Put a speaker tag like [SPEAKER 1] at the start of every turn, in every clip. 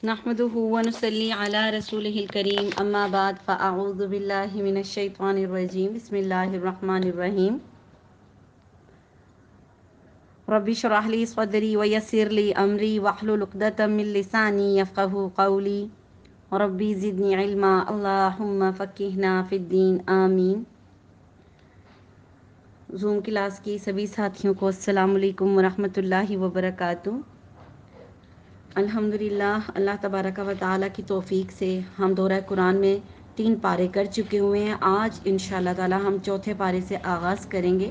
[SPEAKER 1] نحمده ونصلي على رسوله الكريم اما بعد فاعوذ بالله من الشيطان الرجيم بسم الله الرحمن الرحيم رب اشرح لي صدري ويسر لي امري واحلل عقدة من لساني يفقهوا قولي ربي زدني علما اللهم فقهنا في الدين آمین۔ زوم کلاس کی سبھی ساتھیوں کو السلام علیکم ورحمۃ اللہ وبرکاتہ۔ الحمدللہ اللہ تبارک و تعالیٰ کی توفیق سے ہم دورہ قرآن میں 3 پارے کر چکے ہوئے ہیں۔ آج انشاءاللہ تعالیٰ ہم چوتھے پارے سے آغاز کریں گے۔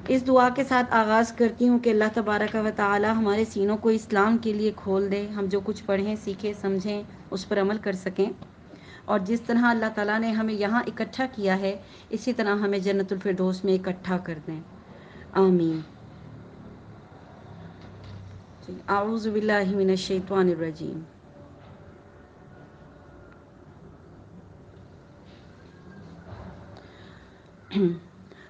[SPEAKER 1] اس دعا کے ساتھ آغاز کرتی ہوں کہ اللہ تبارک و تعالیٰ ہمارے سینوں کو اسلام کے لیے کھول دے، ہم جو کچھ پڑھیں سیکھیں سمجھیں اس پر عمل کر سکیں، اور جس طرح اللہ تعالیٰ نے ہمیں یہاں اکٹھا کیا ہے اسی طرح ہمیں جنت الفردوس میں اکٹھا کر دیں، آمین۔ اعوذ باللہ من الشیطان الرجیم۔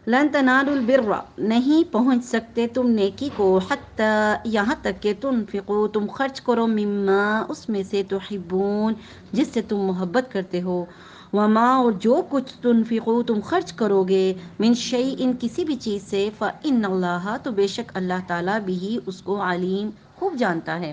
[SPEAKER 1] لن تنالوا البر، نہیں پہنچ سکتے تم نیکی کو، حتی یہاں تک کہ تنفقو، تم خرچ کرو، مما اس میں سے، تحبون جس سے تم محبت کرتے ہو، وما اور جو کچھ تنفقو تم خرچ کرو گے، من شیء کسی بھی چیز سے، فإن اللہ تو بے شک اللہ تعالیٰ بھی اس کو علیم خوب جانتا ہے۔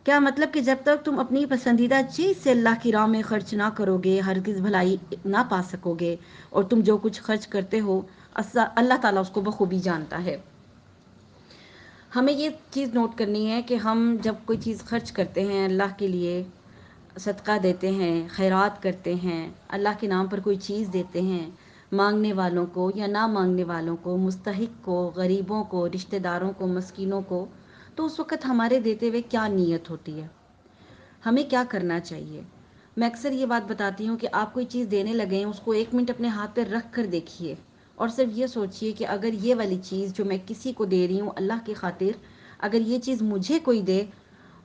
[SPEAKER 1] کیا مطلب کہ جب تک تم اپنی پسندیدہ چیز سے اللہ کی راہ میں خرچ نہ کرو گے ہرگز بھلائی نہ پا سکو گے، اور تم جو کچھ خرچ کرتے ہو اللہ تعالیٰ اس کو بخوبی جانتا ہے۔ ہمیں یہ چیز نوٹ کرنی ہے کہ ہم جب کوئی چیز خرچ کرتے ہیں اللہ کے لیے، صدقہ دیتے ہیں، خیرات کرتے ہیں، اللہ کے نام پر کوئی چیز دیتے ہیں، مانگنے والوں کو یا نہ مانگنے والوں کو، مستحق کو، غریبوں کو، رشتہ داروں کو، مسکینوں کو، تو اس وقت ہمارے دیتے ہوئے کیا نیت ہوتی ہے، ہمیں کیا کرنا چاہیے۔ میں اکثر یہ بات بتاتی ہوں کہ آپ کوئی چیز دینے لگیں اس کو 1 منٹ اپنے ہاتھ پہ رکھ کر دیکھیے، اور صرف یہ سوچئے کہ اگر یہ والی چیز جو میں کسی کو دے رہی ہوں اللہ کی خاطر، اگر یہ چیز مجھے کوئی دے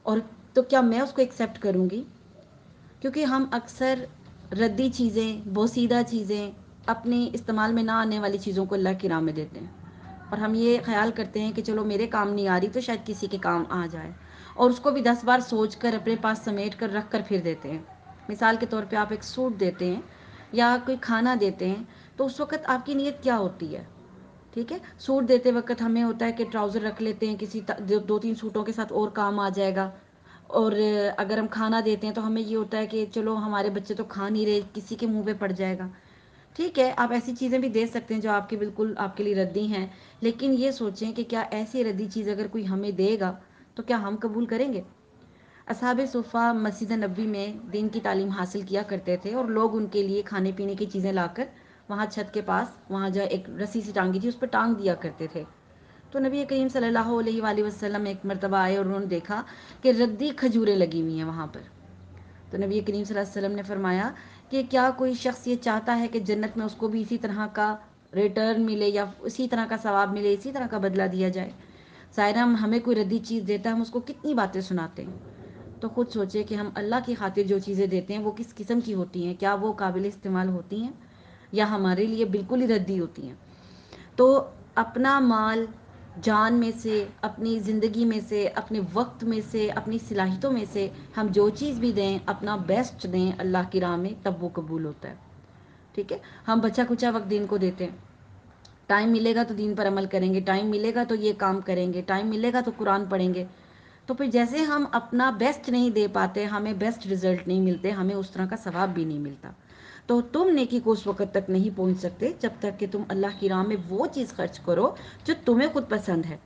[SPEAKER 1] اور تو کیا میں اس کو ایکسیپٹ کروں گی؟ کیونکہ ہم اکثر ردی چیزیں، بوسیدہ چیزیں، اپنے استعمال میں نہ آنے والی چیزوں کو اللہ کی راہ میں دیتے ہیں، اور ہم یہ خیال کرتے ہیں کہ چلو میرے کام نہیں آ رہی تو شاید کسی کے کام آ جائے، اور اس کو بھی 10 بار سوچ کر اپنے پاس سمیٹ کر رکھ کر پھر دیتے ہیں۔ مثال کے طور پہ آپ ایک سوٹ دیتے ہیں یا کوئی کھانا دیتے ہیں تو اس وقت آپ کی نیت کیا ہوتی ہے؟ ٹھیک ہے، سوٹ دیتے وقت ہمیں ہوتا ہے کہ ٹراؤزر رکھ لیتے ہیں، کسی 2-3 سوٹوں کے ساتھ اور کام آ جائے گا، اور اگر ہم کھانا دیتے ہیں تو ہمیں یہ ہوتا ہے کہ چلو ہمارے بچے تو کھا نہیں رہے، کسی کے منہ پہ پڑ جائے گا۔ ٹھیک ہے، آپ ایسی چیزیں بھی دے سکتے ہیں جو آپ کے بالکل آپ کے لیے ردی ہیں، لیکن یہ سوچیں کہ کیا ایسی ردی چیز اگر کوئی ہمیں دے گا تو کیا ہم قبول کریں گے؟ اصحاب صفہ مسجد نبوی میں دین کی تعلیم حاصل کیا کرتے تھے، اور لوگ ان کے لیے کھانے پینے کی چیزیں لا کر وہاں چھت کے پاس، وہاں جو ایک رسی سی ٹانگی تھی اس پہ ٹانگ دیا کرتے تھے۔ تو نبی کریم صلی اللہ علیہ وآلہ وسلم ایک مرتبہ آئے اور انہوں نے دیکھا کہ ردی کھجوریں لگی ہوئی ہیں وہاں پر۔ تو نبی کریم صلی اللہ علیہ وسلم نے فرمایا کہ کیا کوئی شخص یہ چاہتا ہے کہ جنت میں اس کو بھی اسی طرح کا ریٹرن ملے، یا اسی طرح کا ثواب ملے، اسی طرح کا بدلہ دیا جائے؟ ظاہر ہمیں کوئی ردی چیز دیتا ہے ہم اس کو کتنی باتیں سناتے ہیں، تو خود سوچے کہ ہم اللہ کی خاطر جو چیزیں دیتے ہیں وہ کس قسم کی ہوتی ہیں، کیا وہ قابل استعمال ہوتی ہیں یا ہمارے لیے بالکل ہی ردی ہوتی ہیں۔ تو اپنا مال، جان میں سے، اپنی زندگی میں سے، اپنے وقت میں سے، اپنی صلاحیتوں میں سے ہم جو چیز بھی دیں اپنا بیسٹ دیں اللہ کی راہ میں، تب وہ قبول ہوتا ہے۔ ٹھیک ہے، ہم بچا کچا وقت دین کو دیتے ہیں، ٹائم ملے گا تو دین پر عمل کریں گے، ٹائم ملے گا تو یہ کام کریں گے، ٹائم ملے گا تو قرآن پڑھیں گے، تو پھر جیسے ہم اپنا بیسٹ نہیں دے پاتے ہمیں بیسٹ رزلٹ نہیں ملتے، ہمیں اس طرح کا ثواب بھی نہیں ملتا۔ تو تم نیکی کو اس وقت تک نہیں پہنچ سکتے جب تک کہ تم اللہ کی راہ میں وہ چیز خرچ کرو جو تمہیں خود پسند ہے۔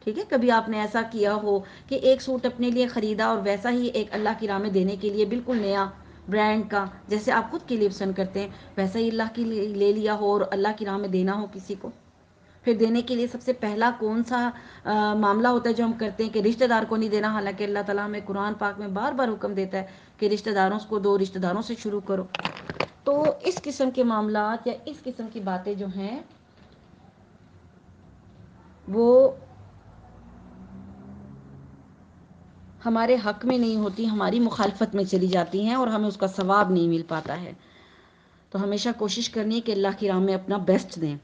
[SPEAKER 1] ٹھیک ہے، کبھی آپ نے ایسا کیا ہو کہ ایک سوٹ اپنے لیے خریدا اور ویسا ہی ایک اللہ کی راہ میں دینے کے لیے بالکل نیا برانڈ کا، جیسے آپ خود کے لیے پسند کرتے ہیں ویسا ہی اللہ کے لیے لے لیا ہو اور اللہ کی راہ میں دینا ہو کسی کو؟ پھر دینے کے لیے سب سے پہلا کون سا معاملہ ہوتا ہے جو ہم کرتے ہیں کہ رشتہ دار کو نہیں دینا، حالانکہ اللہ تعالیٰ ہمیں قرآن پاک میں بار بار حکم دیتا ہے کہ رشتہ داروں کو دو، رشتہ داروں سے شروع کرو۔ تو اس قسم کے معاملات یا اس قسم کی باتیں جو ہیں وہ ہمارے حق میں نہیں ہوتی، ہماری مخالفت میں چلی جاتی ہیں اور ہمیں اس کا ثواب نہیں مل پاتا ہے۔ تو ہمیشہ کوشش کرنی ہے کہ اللہ کی راہ میں اپنا بیسٹ دیں۔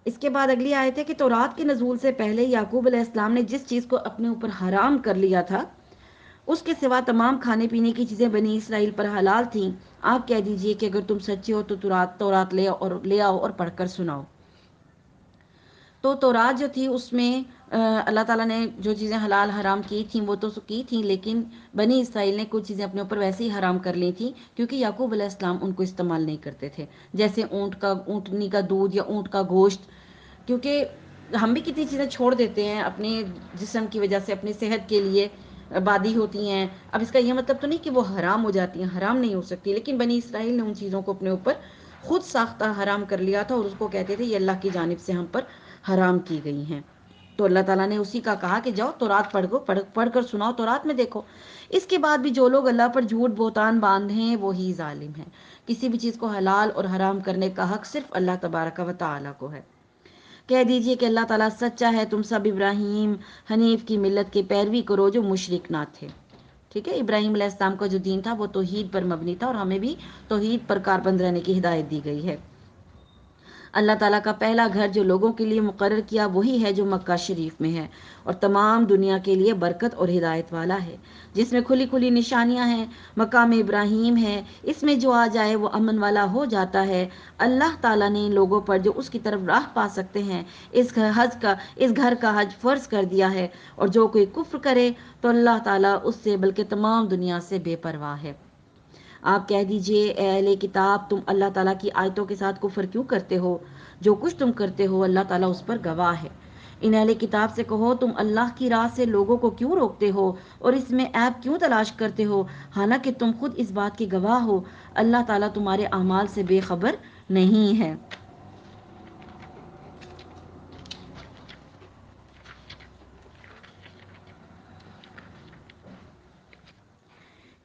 [SPEAKER 1] اس کے بعد اگلی آیت ہے کہ تورات کے نزول سے پہلے یعقوب علیہ السلام نے جس چیز کو اپنے اوپر حرام کر لیا تھا اس کے سوا تمام کھانے پینے کی چیزیں بنی اسرائیل پر حلال تھیں۔ آپ کہہ دیجئے کہ اگر تم سچے ہو تو تورات لے آؤ اور پڑھ کر سناؤ۔ تو تورات جو تھی اس میں اللہ تعالیٰ نے جو چیزیں حلال حرام کی تھیں وہ تو کی تھیں، لیکن بنی اسرائیل نے کچھ چیزیں اپنے اوپر ویسے ہی حرام کر لی تھیں کیونکہ یعقوب علیہ السلام ان کو استعمال نہیں کرتے تھے، جیسے اونٹنی کا دودھ یا اونٹ کا گوشت، کیونکہ ہم بھی کتنی چیزیں چھوڑ دیتے ہیں اپنے جسم کی وجہ سے، اپنی صحت کے لیے بادی ہوتی ہیں۔ اب اس کا یہ مطلب تو نہیں کہ وہ حرام ہو جاتی ہیں، حرام نہیں ہو سکتی، لیکن بنی اسرائیل نے ان چیزوں کو اپنے اوپر خود ساختہ حرام کر لیا تھا اور اس کو کہتے تھے یہ اللہ کی جانب سے ہم پر حرام کی گئی ہیں۔ تو اللہ تعالیٰ نے اسی کا کہا کہ جاؤ تورات پڑھ کر سناؤ، تورات میں دیکھو۔ اس کے بعد بھی جو لوگ اللہ پر جھوٹ بہتان باندھیں وہی ظالم ہیں۔ کسی بھی چیز کو حلال اور حرام کرنے کا حق صرف اللہ تبارک و تعالیٰ کو ہے۔ کہہ دیجئے کہ اللہ تعالیٰ سچا ہے، تم سب ابراہیم حنیف کی ملت کے پیروی کرو جو مشرک نہ تھے۔ ٹھیک ہے، ابراہیم علیہ السلام کا جو دین تھا وہ توحید پر مبنی تھا، اور ہمیں بھی توحید پر کاربند رہنے کی ہدایت دی گئی ہے۔ اللہ تعالیٰ کا پہلا گھر جو لوگوں کے لیے مقرر کیا وہی ہے جو مکہ شریف میں ہے، اور تمام دنیا کے لیے برکت اور ہدایت والا ہے، جس میں کھلی کھلی نشانیاں ہیں۔ مقام ابراہیم ہے، اس میں جو آ جائے وہ امن والا ہو جاتا ہے۔ اللہ تعالیٰ نے ان لوگوں پر جو اس کی طرف راہ پا سکتے ہیں اس گھر کا حج فرض کر دیا ہے، اور جو کوئی کفر کرے تو اللہ تعالیٰ اس سے بلکہ تمام دنیا سے بے پرواہ ہے۔ آپ کہہ دیجئے اے اہل کتاب، تم اللہ تعالیٰ کی آیتوں کے ساتھ کفر کیوں کرتے ہو؟ جو کچھ تم کرتے ہو اللہ تعالیٰ اس پر گواہ ہے۔ ان اہل کتاب سے کہو تم اللہ کی راہ سے لوگوں کو کیوں روکتے ہو اور اس میں عیب کیوں تلاش کرتے ہو، حالانکہ تم خود اس بات کے گواہ ہو اللہ تعالیٰ تمہارے اعمال سے بے خبر نہیں ہے۔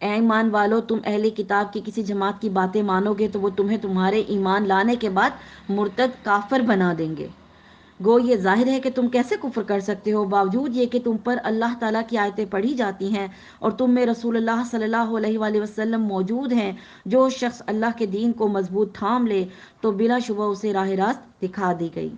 [SPEAKER 1] اے ایمان والو، تم اہل کتاب کی کسی جماعت کی باتیں مانو گے تو وہ تمہیں تمہارے ایمان لانے کے بعد مرتد کافر بنا دیں گے۔ گو یہ ظاہر ہے کہ تم کیسے کفر کر سکتے ہو، باوجود یہ کہ تم پر اللہ تعالیٰ کی آیتیں پڑھی جاتی ہیں اور تم میں رسول اللہ صلی اللہ علیہ وآلہ وسلم موجود ہیں۔ جو شخص اللہ کے دین کو مضبوط تھام لے تو بلا شبہ اسے راہ راست دکھا دی گئی۔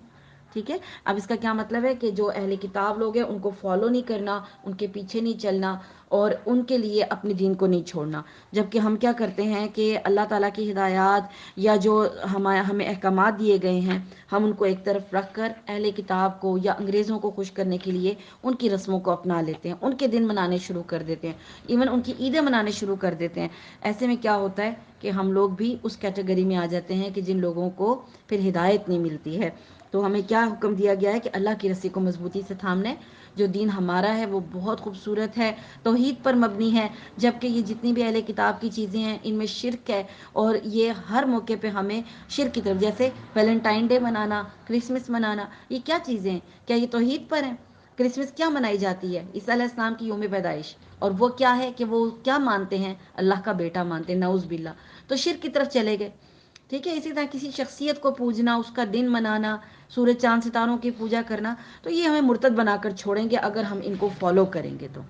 [SPEAKER 1] ٹھیک ہے، اب اس کا کیا مطلب ہے کہ جو اہل کتاب لوگ ہیں ان کو فالو نہیں کرنا، ان کے پیچھے نہیں چلنا، اور ان کے لیے اپنے دین کو نہیں چھوڑنا۔ جبکہ ہم کیا کرتے ہیں کہ اللہ تعالیٰ کی ہدایات یا جو ہمیں احکامات دیے گئے ہیں ہم ان کو ایک طرف رکھ کر اہل کتاب کو یا انگریزوں کو خوش کرنے کے لیے ان کی رسموں کو اپنا لیتے ہیں، ان کے دن منانے شروع کر دیتے ہیں، ایون ان کی عیدیں منانے شروع کر دیتے ہیں۔ ایسے میں کیا ہوتا ہے کہ ہم لوگ بھی اس کیٹیگری میں آ جاتے ہیں کہ جن لوگوں کو پھر ہدایت نہیں ملتی ہے۔ تو ہمیں کیا حکم دیا گیا ہے کہ اللہ کی رسی کو مضبوطی سے تھامنا ہے۔ جو دین ہمارا ہے وہ بہت خوبصورت ہے، توحید پر مبنی ہے، جبکہ یہ جتنی بھی اہل کتاب کی چیزیں ہیں ان میں شرک ہے، اور یہ ہر موقع پہ ہمیں شرک کی طرف، جیسے ویلنٹائن ڈے منانا، کرسمس منانا، یہ کیا چیزیں ہیں؟ کیا یہ توحید پر ہیں؟ کرسمس کیا منائی جاتی ہے؟ عیسیٰ علیہ السلام کی یوم پیدائش، اور وہ کیا ہے کہ وہ کیا مانتے ہیں؟ اللہ کا بیٹا مانتے ہیں، نعوذ باللہ۔ تو شرک کی طرف چلے گئے۔ ٹھیک ہے، اسی طرح کسی شخصیت کو پوجنا، اس کا دن منانا، سورج چاند ستاروں کی پوجا کرنا، تو یہ ہمیں مرتد بنا کر چھوڑیں گے اگر ہم ان کو فالو کریں گے تو۔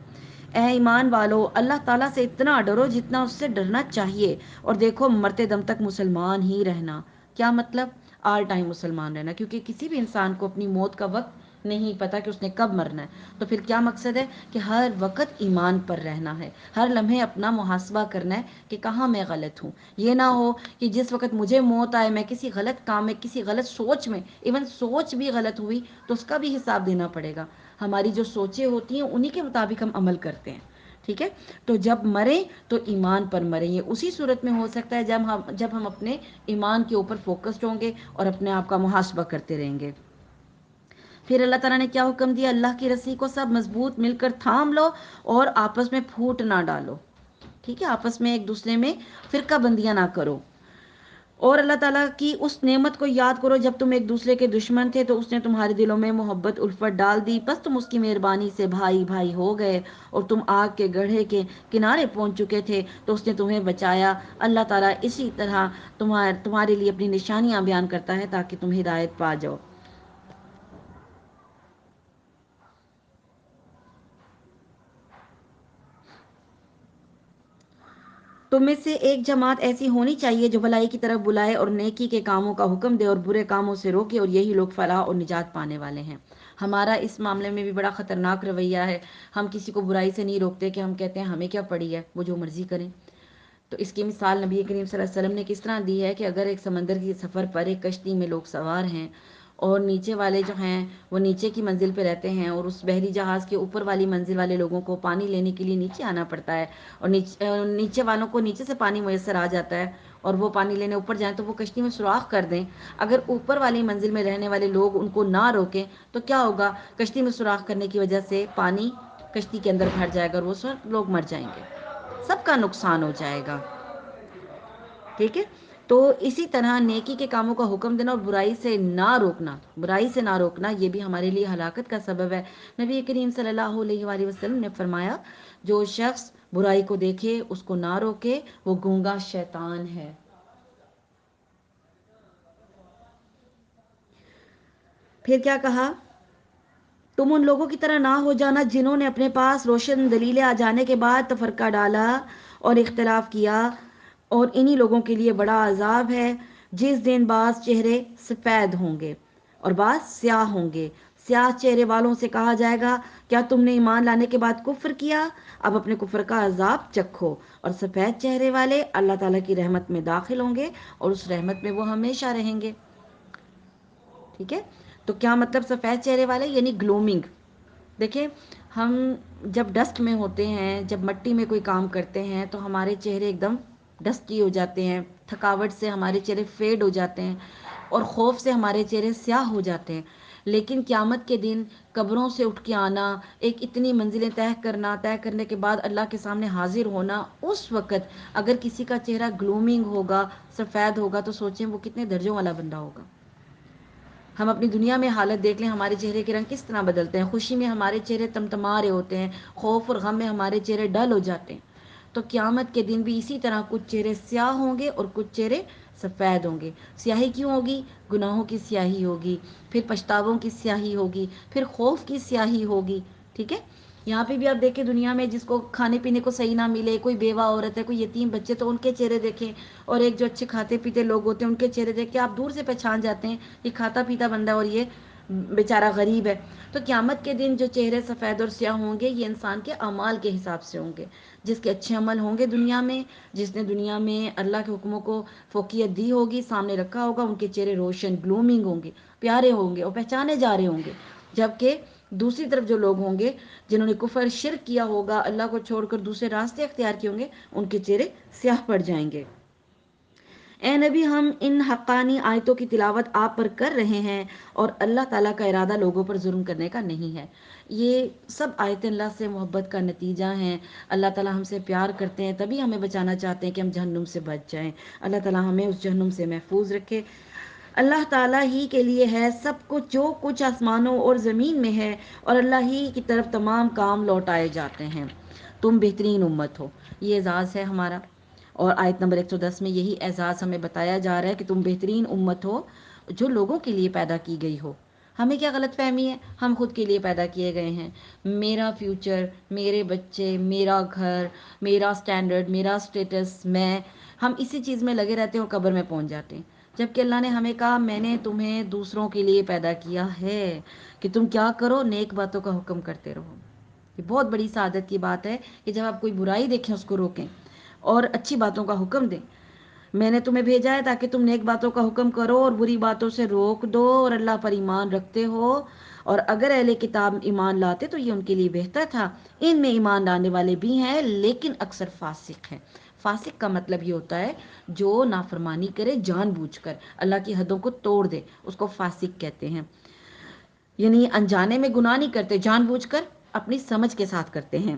[SPEAKER 1] اے ایمان والو، اللہ تعالیٰ سے اتنا ڈرو جتنا اس سے ڈرنا چاہیے، اور دیکھو مرتے دم تک مسلمان ہی رہنا۔ کیا مطلب؟ آل ٹائم مسلمان رہنا، کیونکہ کسی بھی انسان کو اپنی موت کا وقت نہیں پتا کہ اس نے کب مرنا ہے۔ تو پھر کیا مقصد ہے کہ ہر وقت ایمان پر رہنا ہے، ہر لمحے اپنا محاسبہ کرنا ہے کہ کہاں میں غلط ہوں۔ یہ نہ ہو کہ جس وقت مجھے موت آئے میں کسی غلط کام میں، کسی غلط سوچ میں، ایون سوچ بھی غلط ہوئی تو اس کا بھی حساب دینا پڑے گا۔ ہماری جو سوچیں ہوتی ہیں انہی کے مطابق ہم عمل کرتے ہیں۔ ٹھیک ہے، تو جب مریں تو ایمان پر مریں۔ یہ اسی صورت میں ہو سکتا ہے جب ہم اپنے ایمان کے اوپر فوکسڈ ہوں گے اور اپنے آپ کا محاسبہ کرتے رہیں گے۔ پھر اللہ تعالیٰ نے کیا حکم دیا؟ اللہ کی رسی کو سب مضبوط مل کر تھام لو اور آپس میں پھوٹ نہ ڈالو۔ ٹھیک ہے، آپس میں ایک دوسرے میں فرقہ بندیاں نہ کرو، اور اللہ تعالیٰ کی اس نعمت کو یاد کرو جب تم ایک دوسرے کے دشمن تھے تو اس نے تمہارے دلوں میں محبت الفت ڈال دی، بس تم اس کی مہربانی سے بھائی بھائی ہو گئے، اور تم آگ کے گڑھے کے کنارے پہنچ چکے تھے تو اس نے تمہیں بچایا۔ اللہ تعالیٰ اسی طرح تمہارے لیے اپنی نشانیاں بیان کرتا ہے تاکہ تم ہدایت پا جاؤ۔ تم میں سے ایک جماعت ایسی ہونی چاہیے جو بھلائی کی طرف بلائے اور نیکی کے کاموں کا حکم دے اور برے کاموں سے روکے، اور یہی لوگ فلاح اور نجات پانے والے ہیں۔ ہمارا اس معاملے میں بھی بڑا خطرناک رویہ ہے. ہم کسی کو برائی سے نہیں روکتے کہ ہم کہتے ہیں ہمیں کیا پڑی ہے، وہ جو مرضی کریں. تو اس کی مثال نبی کریم صلی اللہ علیہ وسلم نے کس طرح دی ہے کہ اگر ایک سمندر کی سفر پر ایک کشتی میں لوگ سوار ہیں اور نیچے والے جو ہیں وہ نیچے کی منزل پہ رہتے ہیں، اور اس بحری جہاز کے اوپر والی منزل والے لوگوں کو پانی لینے کے لیے نیچے آنا پڑتا ہے، اور نیچے والوں کو نیچے سے پانی میسر آ جاتا ہے اور وہ پانی لینے اوپر جائیں تو وہ کشتی میں سوراخ کر دیں. اگر اوپر والی منزل میں رہنے والے لوگ ان کو نہ روکیں تو کیا ہوگا؟ کشتی میں سوراخ کرنے کی وجہ سے پانی کشتی کے اندر بھر جائے گا اور وہ سب لوگ مر جائیں گے، سب کا نقصان ہو جائے گا. ٹھیک ہے. تو اسی طرح نیکی کے کاموں کا حکم دینا اور برائی سے نہ روکنا یہ بھی ہمارے لیے ہلاکت کا سبب ہے. نبی کریم صلی اللہ علیہ وآلہ وسلم نے فرمایا جو شخص برائی کو دیکھے اس کو نہ روکے وہ گونگا شیطان ہے. پھر کیا کہا؟ تم ان لوگوں کی طرح نہ ہو جانا جنہوں نے اپنے پاس روشن دلیلیں آ جانے کے بعد تفرقہ ڈالا اور اختلاف کیا، اور انہی لوگوں کے لیے بڑا عذاب ہے جس دن بعض چہرے سفید ہوں گے اور بعض سیاہ ہوں گے. سیاہ چہرے والوں سے کہا جائے گا کیا تم نے ایمان لانے کے بعد کفر کیا؟ اب اپنے کفر کا عذاب چکھو. اور سفید چہرے والے اللہ تعالیٰ کی رحمت میں داخل ہوں گے اور اس رحمت میں وہ ہمیشہ رہیں گے. ٹھیک ہے. تو کیا مطلب سفید چہرے والے؟ یعنی گلومنگ. دیکھیں ہم جب ڈسٹ میں ہوتے ہیں، جب مٹی میں کوئی کام کرتے ہیں تو ہمارے چہرے ایک دم ڈسٹی ہو جاتے ہیں، تھکاوٹ سے ہمارے چہرے فیڈ ہو جاتے ہیں اور خوف سے ہمارے چہرے سیاہ ہو جاتے ہیں. لیکن قیامت کے دن قبروں سے اٹھ کے آنا، ایک اتنی منزلیں طے کرنے کے بعد اللہ کے سامنے حاضر ہونا، اس وقت اگر کسی کا چہرہ گلومنگ ہوگا، سفید ہوگا، تو سوچیں وہ کتنے درجوں والا بندہ ہوگا. ہم اپنی دنیا میں حالت دیکھ لیں، ہمارے چہرے کے رنگ کس طرح بدلتے ہیں. خوشی میں ہمارے چہرے تمتما رہے ہوتے ہیں، خوف اور غم میں ہمارے چہرے ڈل ہو جاتے ہیں. تو قیامت کے دن بھی اسی طرح کچھ چہرے سیاہ ہوں گے اور کچھ چہرے سفید ہوں گے. سیاہی کیوں ہوگی؟ گناہوں کی سیاہی ہوگی، پھر پچھتاووں کی سیاہی ہوگی، پھر خوف کی سیاہی ہوگی. ٹھیک ہے. یہاں پہ بھی آپ دیکھیں دنیا میں جس کو کھانے پینے کو صحیح نہ ملے، کوئی بیوہ عورت ہے، کوئی یتیم بچے، تو ان کے چہرے دیکھیں، اور ایک جو اچھے کھاتے پیتے لوگ ہوتے ہیں ان کے چہرے دیکھ کے آپ دور سے پہچان جاتے ہیں یہ کھاتا پیتا بندہ اور یہ بیچارہ غریب ہے. تو قیامت کے دن جو چہرے سفید اور سیاہ ہوں گے یہ انسان کے اعمال کے حساب سے ہوں گے. جس کے اچھے عمل ہوں گے دنیا میں، جس نے دنیا میں اللہ کے حکموں کو فوقیت دی ہوگی، سامنے رکھا ہوگا، ان کے چہرے روشن گلومنگ ہوں گے، پیارے ہوں گے اور پہچانے جا رہے ہوں گے. جبکہ دوسری طرف جو لوگ ہوں گے جنہوں نے کفر شرک کیا ہوگا، اللہ کو چھوڑ کر دوسرے راستے اختیار کیے ہوں گے، ان کے چہرے سیاہ پڑ جائیں گے. اے نبی ہم ان حقانی آیتوں کی تلاوت آپ پر کر رہے ہیں اور اللہ تعالیٰ کا ارادہ لوگوں پر ظلم کرنے کا نہیں ہے. یہ سب آیتیں اللہ سے محبت کا نتیجہ ہیں. اللہ تعالیٰ ہم سے پیار کرتے ہیں تبھی ہمیں بچانا چاہتے ہیں کہ ہم جہنم سے بچ جائیں. اللہ تعالیٰ ہمیں اس جہنم سے محفوظ رکھے. اللہ تعالیٰ ہی کے لیے ہے سب کچھ جو کچھ آسمانوں اور زمین میں ہے، اور اللہ ہی کی طرف تمام کام لوٹائے جاتے ہیں. تم بہترین امت ہو، یہ اعزاز ہے ہمارا. اور آیت نمبر 110 میں یہی اعزاز ہمیں بتایا جا رہا ہے کہ تم بہترین امت ہو جو لوگوں کے لیے پیدا کی گئی ہو. ہمیں کیا غلط فہمی ہے؟ ہم خود کے لیے پیدا کیے گئے ہیں. میرا فیوچر، میرے بچے، میرا گھر، میرا سٹینڈرڈ، میرا سٹیٹس، ہم اسی چیز میں لگے رہتے ہیں اور قبر میں پہنچ جاتے ہیں. جبکہ اللہ نے ہمیں کہا میں نے تمہیں دوسروں کے لیے پیدا کیا ہے کہ تم کیا کرو؟ نیک باتوں کا حکم کرتے رہو. یہ بہت بڑی سعادت کی بات ہے کہ جب آپ کوئی برائی دیکھیں اس کو روکیں اور اچھی باتوں کا حکم دیں. میں نے تمہیں بھیجا ہے تاکہ تم نیک باتوں کا حکم کرو اور بری باتوں سے روک دو اور اللہ پر ایمان رکھتے ہو. اور اگر اہل کتاب ایمان لاتے تو یہ ان کے لیے بہتر تھا. ان میں ایمان لانے والے بھی ہیں لیکن اکثر فاسق ہیں. فاسق کا مطلب یہ ہوتا ہے جو نافرمانی کرے جان بوجھ کر، اللہ کی حدوں کو توڑ دے، اس کو فاسق کہتے ہیں. یعنی انجانے میں گناہ نہیں کرتے، جان بوجھ کر اپنی سمجھ کے ساتھ کرتے ہیں.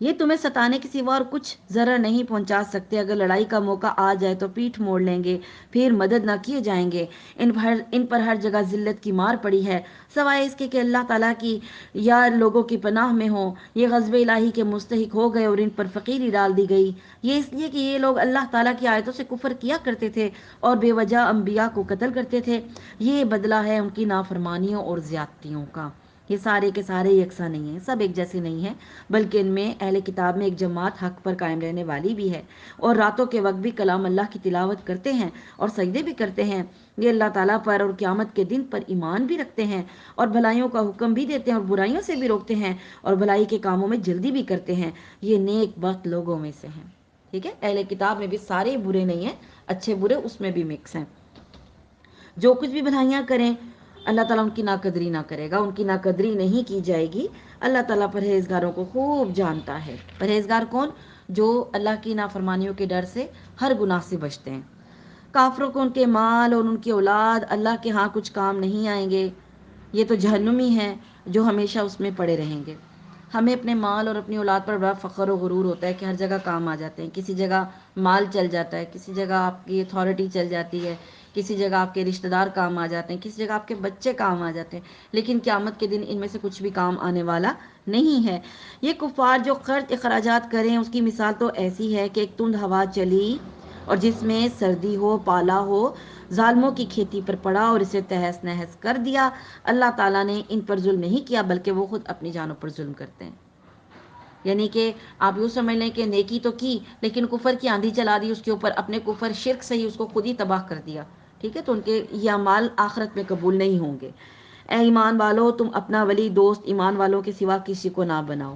[SPEAKER 1] یہ تمہیں ستانے کے سوا اور کچھ ضرر نہیں پہنچا سکتے. اگر لڑائی کا موقع آ جائے تو پیٹھ موڑ لیں گے، پھر مدد نہ کیے جائیں گے. ان پر ہر جگہ ذلت کی مار پڑی ہے سوائے اس کے کہ اللہ تعالیٰ کی یا لوگوں کی پناہ میں ہوں. یہ غضب الہی کے مستحق ہو گئے اور ان پر فقیری ڈال دی گئی. یہ اس لیے کہ یہ لوگ اللہ تعالیٰ کی آیتوں سے کفر کیا کرتے تھے اور بے وجہ انبیاء کو قتل کرتے تھے. یہ بدلہ ہے ان کی نافرمانیوں اور زیادتیوں کا. یہ سارے کے سارے یکساں نہیں ہیں، سب ایک جیسے نہیں ہیں، بلکہ ان میں اہل کتاب میں ایک جماعت حق پر قائم رہنے والی بھی ہے، اور راتوں کے وقت بھی کلام اللہ کی تلاوت کرتے ہیں اور سجدے بھی کرتے ہیں۔ یہ اللہ تعالیٰ پر اور قیامت کے دن پر ایمان بھی رکھتے ہیں، اور بھلائیوں کا حکم بھی دیتے ہیں اور برائیوں سے بھی روکتے ہیں، اور بھلائی کے کاموں میں جلدی بھی کرتے ہیں۔ یہ نیک بخت لوگوں میں سے ہیں۔ ٹھیک ہے، اہل کتاب میں بھی سارے برے نہیں ہیں، اچھے برے اس میں بھی مکس ہیں۔ جو کچھ بھی بھلائیاں کریں اللہ تعالیٰ ان کی ناقدری نہ کرے گا، ان کی ناقدری نہیں کی جائے گی۔ اللہ تعالیٰ پرہیزگاروں کو خوب جانتا ہے۔ پرہیزگار کون؟ جو اللہ کی نافرمانیوں کے ڈر سے ہر گناہ سے بچتے ہیں۔ کافروں کو ان کے مال اور ان کی اولاد اللہ کے ہاں کچھ کام نہیں آئیں گے، یہ تو جہنمی ہیں جو ہمیشہ اس میں پڑے رہیں گے۔ ہمیں اپنے مال اور اپنی اولاد پر بڑا فخر و غرور ہوتا ہے کہ ہر جگہ کام آ جاتے ہیں، کسی جگہ مال چل جاتا ہے، کسی جگہ آپ کی اتھارٹی چل جاتی ہے، کسی جگہ آپ کے رشتہ دار کام آ جاتے ہیں، کسی جگہ آپ کے بچے کام آ جاتے ہیں، لیکن قیامت کے دن ان میں سے کچھ بھی کام آنے والا نہیں ہے۔ یہ کفار جو خرچ اخراجات کریں اس کی مثال تو ایسی ہے کہ ایک تند ہوا چلی اور جس میں سردی ہو، پالا ہو، ظالموں کی کھیتی پر پڑا اور اسے تہس نہس کر دیا۔ اللہ تعالیٰ نے ان پر ظلم نہیں کیا بلکہ وہ خود اپنی جانوں پر ظلم کرتے ہیں۔ یعنی کہ آپ یوں سمجھ لیں کہ نیکی تو کی لیکن کفر کی آندھی چلا دی اس کے اوپر، اپنے کفر شرک سے ہی اس کو خود ہی تباہ کر دیا۔ ٹھیک ہے، تو ان کے یہ اعمال آخرت میں قبول نہیں ہوں گے۔ اے ایمان والو، تم اپنا ولی دوست ایمان والوں کے سوا کسی کو نہ بناؤ۔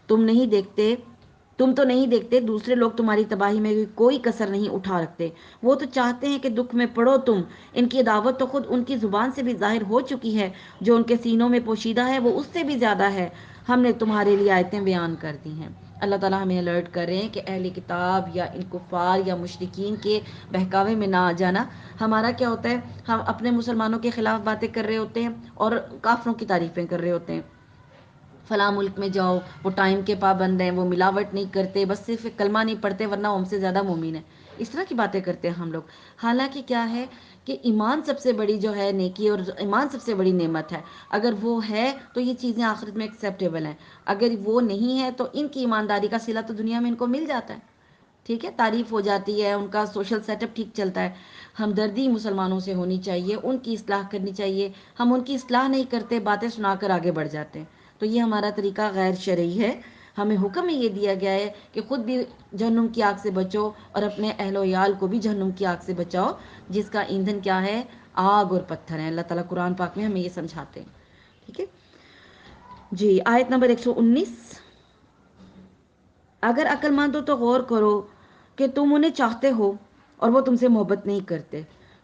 [SPEAKER 1] تم تو نہیں دیکھتے دوسرے لوگ تمہاری تباہی میں کوئی کسر نہیں اٹھا رکھتے، وہ تو چاہتے ہیں کہ دکھ میں پڑو تم۔ ان کی دعوت تو خود ان کی زبان سے بھی ظاہر ہو چکی ہے، جو ان کے سینوں میں پوشیدہ ہے وہ اس سے بھی زیادہ ہے۔ ہم نے تمہارے لیے آیتیں بیان کر دی ہیں۔ اللہ تعالیٰ ہمیں الرٹ کر رہے ہیں کہ اہل کتاب یا ان کفار یا مشرکین کے بہکاوے میں نہ آ جانا۔ ہمارا کیا ہوتا ہے، ہم اپنے مسلمانوں کے خلاف باتیں کر رہے ہوتے ہیں اور کافروں کی تعریفیں کر رہے ہوتے ہیں۔ فلاں ملک میں جاؤ وہ ٹائم کے پابند ہیں، وہ ملاوٹ نہیں کرتے، بس صرف کلمہ نہیں پڑھتے ورنہ ہم سے زیادہ مومن ہیں۔ اس طرح کی باتیں کرتے ہیں ہم لوگ، حالانکہ کیا ہے کہ ایمان سب سے بڑی جو ہے نیکی اور ایمان سب سے بڑی نعمت ہے۔ اگر وہ ہے تو یہ چیزیں آخرت میں ایکسیپٹیبل ہیں، اگر وہ نہیں ہے تو ان کی ایمانداری کا صلہ تو دنیا میں ان کو مل جاتا ہے۔ ٹھیک ہے، تعریف ہو جاتی ہے، ان کا سوشل سیٹ اپ ٹھیک چلتا ہے۔ ہمدردی مسلمانوں سے ہونی چاہیے، ان کی اصلاح کرنی چاہیے۔ ہم ان کی اصلاح نہیں کرتے، باتیں سنا کر آگے بڑھ جاتے ہیں، تو یہ ہمارا طریقہ غیر شرعی ہے۔ ہمیں حکم یہ دیا گیا ہے کہ خود بھی جہنم کی آگ سے بچو اور اپنے اہل و عیال کو بھی جہنم کی آگ سے بچاؤ، جس کا ایندھن کیا ہے؟ آگ اور پتھر ہے۔ اللہ تعالیٰ قرآن پاک میں ہمیں یہ سمجھاتے ہیں۔ ٹھیک ہے جی، آیت نمبر 119۔ اگر عقل مند ہو تو غور کرو کہ تم انہیں چاہتے ہو اور وہ تم سے محبت نہیں کرتے۔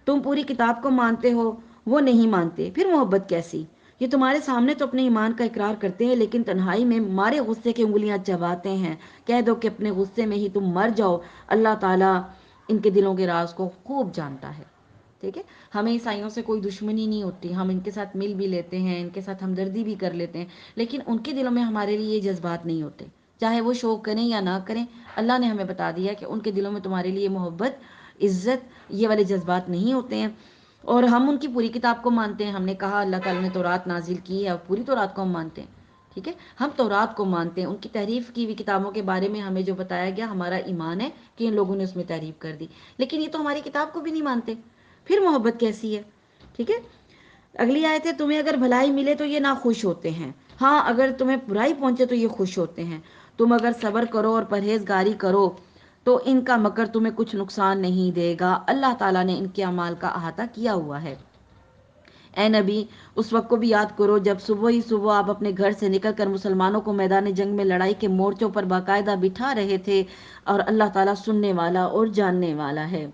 [SPEAKER 1] تم پوری کتاب کو مانتے ہو، وہ نہیں مانتے، پھر محبت کیسی؟ یہ تمہارے سامنے تو اپنے ایمان کا اقرار کرتے ہیں لیکن تنہائی میں مارے غصے کی انگلیاں چباتے ہیں۔ کہہ دو کہ اپنے غصے میں ہی تم مر جاؤ، اللہ تعالیٰ ان کے دلوں کے راز کو خوب جانتا ہے۔ ٹھیک ہے، ہمیں عیسائیوں سے کوئی دشمنی نہیں ہوتی، ہم ان کے ساتھ مل بھی لیتے ہیں، ان کے ساتھ ہمدردی بھی کر لیتے ہیں، لیکن ان کے دلوں میں ہمارے لیے یہ جذبات نہیں ہوتے، چاہے وہ شو کریں یا نہ کریں۔ اللہ نے ہمیں بتا دیا کہ ان کے دلوں میں تمہارے لیے محبت، عزت، یہ والے جذبات نہیں ہوتے ہیں۔ اور ہم ان کی پوری کتاب کو مانتے ہیں۔ ہم نے کہا اللہ تعالیٰ نے تورات نازل کی ہے اور پوری تورات کو ہم مانتے ہیں۔ ٹھیک ہے، ہم تورات کو مانتے ہیں، ان کی تحریف کی ہوئی کتابوں کے بارے میں ہمیں جو بتایا گیا ہمارا ایمان ہے کہ ان لوگوں نے اس میں تحریف کر دی، لیکن یہ تو ہماری کتاب کو بھی نہیں مانتے، پھر محبت کیسی ہے؟ ٹھیک ہے، اگلی آیت ہے، تمہیں اگر بھلائی ملے تو یہ ناخوش ہوتے ہیں، ہاں اگر تمہیں برائی پہنچے تو یہ خوش ہوتے ہیں۔ تم اگر صبر کرو اور پرہیزگاری کرو تو ان کا مکر تمہیں کچھ نقصان نہیں دے گا، اللہ تعالیٰ نے ان کے اعمال کا احاطہ کیا ہوا ہے۔ اے نبی، اس وقت کو بھی یاد کرو جب صبح ہی صبح آپ اپنے گھر سے نکل کر مسلمانوں کو میدان جنگ میں لڑائی کے مورچوں پر باقاعدہ بٹھا رہے تھے، اور اللہ تعالیٰ سننے والا اور جاننے والا ہے۔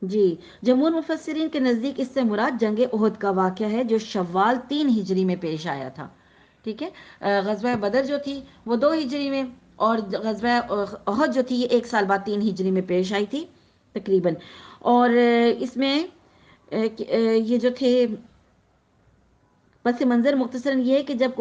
[SPEAKER 1] جی، جمہور مفسرین کے نزدیک اس سے مراد جنگ احد کا واقعہ ہے جو شوال 3 ہجری میں پیش آیا تھا۔ ٹھیک ہے، غزوہ بدر جو تھی وہ 2 ہجری میں، اور غزوہ احد جو تھی یہ 1 سال بعد 3 ہجری میں پیش آئی تھی تقریباً۔ اور اس میں یہ جو تھے پس منظر مختصراً یہ ہے کہ جب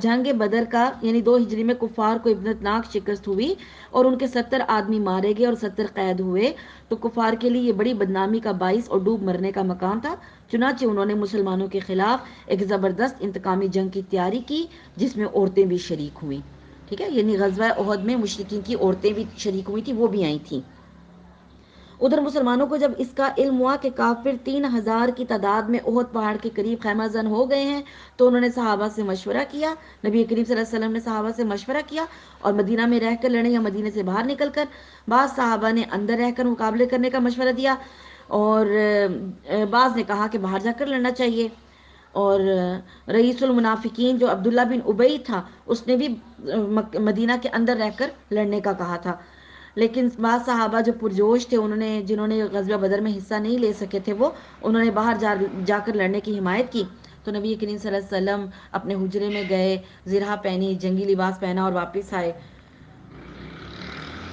[SPEAKER 1] جنگ بدر کا یعنی 2 ہجری میں کفار کو عبرتناک شکست ہوئی اور ان کے 70 آدمی مارے گئے اور 70 قید ہوئے، تو کفار کے لیے یہ بڑی بدنامی کا باعث اور ڈوب مرنے کا مقام تھا۔ چنانچہ انہوں نے مسلمانوں کے خلاف ایک زبردست انتقامی جنگ کی تیاری کی جس میں عورتیں بھی شریک ہوئیں۔ ٹھیک ہے، یعنی غزوہ احد میں مشرکین کی عورتیں بھی شریک ہوئی تھیں، وہ بھی آئی تھیں۔ ادھر مسلمانوں کو جب اس کا علم ہوا کہ کافر 3000 کی تعداد میں احد پہاڑ کے قریب خیمہ زن ہو گئے ہیں، تو انہوں نے صحابہ سے مشورہ کیا، نبی کریم صلی اللہ علیہ وسلم نے صحابہ سے مشورہ کیا، اور مدینہ میں رہ کر لڑیں یا مدینہ سے باہر نکل کر. بعض صحابہ نے اندر رہ کر مقابلے کرنے کا مشورہ دیا، اور بعض نے کہا کہ باہر جا کر لڑنا چاہیے. اور رئیس المنافقین جو عبداللہ بن ابی تھا، اس نے بھی مدینہ کے اندر رہ کر لڑنے کا کہا تھا. لیکن بعض صحابہ جو پرجوش تھے، جنہوں نے غزوہ بدر میں حصہ نہیں لے سکے تھے، انہوں نے باہر جا کر لڑنے کی حمایت کی. تو نبی کریم صلی اللہ علیہ وسلم اپنے حجرے میں گئے، زرہ پہنی، جنگی لباس پہنا اور واپس آئے.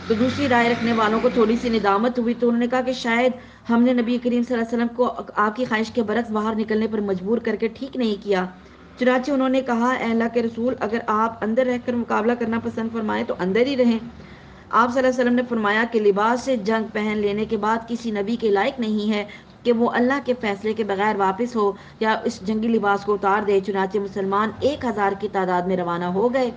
[SPEAKER 1] تو دوسری رائے رکھنے والوں کو تھوڑی سی ندامت ہوئی، تو انہوں نے کہا کہ شاید ہم نے نبی کریم صلی اللہ علیہ وسلم کو آپ کی خواہش کے برعکس باہر نکلنے پر مجبور کر کے ٹھیک نہیں کیا. چنانچہ انہوں نے کہا، اے اللہ کے رسول، اگر آپ اندر رہ کر مقابلہ کرنا پسند فرمائیں تو اندر ہی رہیں. آپ صلی اللہ علیہ وسلم نے فرمایا کہ لباس سے جنگ پہن لینے کے بعد کسی نبی کے لائق نہیں ہے کہ وہ اللہ کے فیصلے کے بغیر واپس ہو یا اس جنگی لباس کو اتار دے. چنانچہ مسلمان 1000 کی تعداد میں روانہ ہو گئے،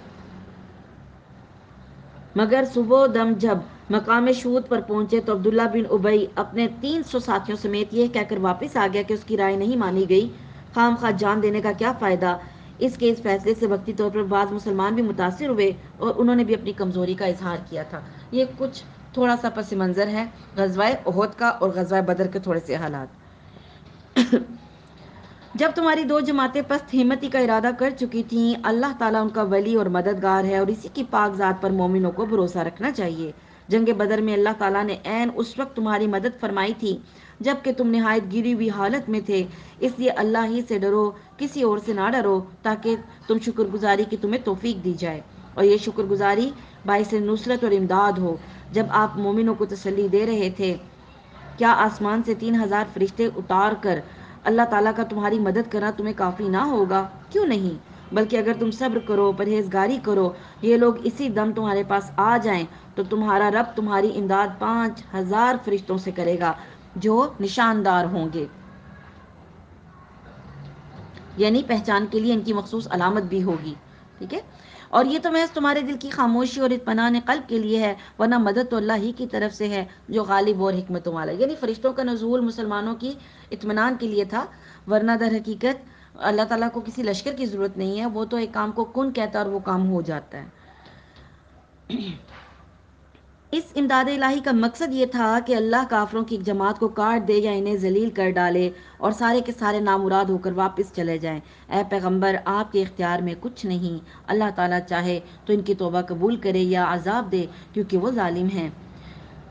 [SPEAKER 1] مگر صبح دم جب مقام شہود پر پہنچے تو عبداللہ بن ابی اپنے 300 ساتھیوں سمیت یہ کہہ کر واپس آ گیا کہ اس کی رائے نہیں مانی گئی. خام خواہ جان دینے کا کیا فائدہ. اس فیصلے سے وقتی طور پر بعض مسلمان بھی متاثر ہوئے اور انہوں نے بھی اپنی کمزوری کا اظہار کیا تھا. یہ کچھ تھوڑا سا پس منظر ہے غزوہ احد کا اور غزوہ بدر کے تھوڑے سے حالات. جب تمہاری دو جماعتیں پست ہمتی کا ارادہ کر چکی تھیں، اللہ تعالیٰ ان کا ولی اور مددگار ہے، اور اسی کی پاک ذات پر مومنوں کو بھروسہ رکھنا چاہیے. جنگ بدر میں اللہ تعالیٰ نے عین اس وقت تمہاری مدد فرمائی تھی جب کہ تم نہایت گری ہوئی حالت میں تھے. اس لیے اللہ ہی سے ڈرو، کسی اور سے نہ ڈرو، تاکہ تم شکر گزاری کی تمہیں توفیق دی جائے، اور یہ شکر گزاری باعث نصرت اور امداد ہو. جب آپ مومنوں کو تسلی دے رہے تھے، کیا آسمان سے 3000 فرشتے اتار کر اللہ تعالیٰ کا تمہاری مدد کرنا تمہیں کافی نہ ہوگا؟ کیوں نہیں، بلکہ اگر تم صبر کرو، پرہیزگاری کرو، یہ لوگ اسی دم تمہارے پاس آ جائیں تو تمہارا رب تمہاری امداد 5000 فرشتوں سے کرے گا جو نشاندار ہوں گے، یعنی پہچان کے لیے ان کی مخصوص علامت بھی ہوگی. ٹھیک ہے، اور یہ تو محض تمہارے دل کی خاموشی اور اطمینان قلب کے لیے ہے، ورنہ مدد تو اللہ ہی کی طرف سے ہے جو غالب اور حکمت والا ہے. یعنی فرشتوں کا نزول مسلمانوں کی اطمینان کے لیے تھا، ورنہ در حقیقت اللہ تعالیٰ کو کسی لشکر کی ضرورت نہیں ہے. وہ تو ایک کام کو کن کہتا ہے اور وہ کام ہو جاتا ہے. اس امداد الہی کا مقصد یہ تھا کہ اللہ کافروں کی ایک جماعت کو کاٹ دے یا انہیں ذلیل کر ڈالے اور سارے کے سارے نامراد ہو کر واپس چلے جائیں. اے پیغمبر، آپ کے اختیار میں کچھ نہیں. اللہ تعالیٰ چاہے تو ان کی توبہ قبول کرے یا عذاب دے، کیونکہ وہ ظالم ہیں،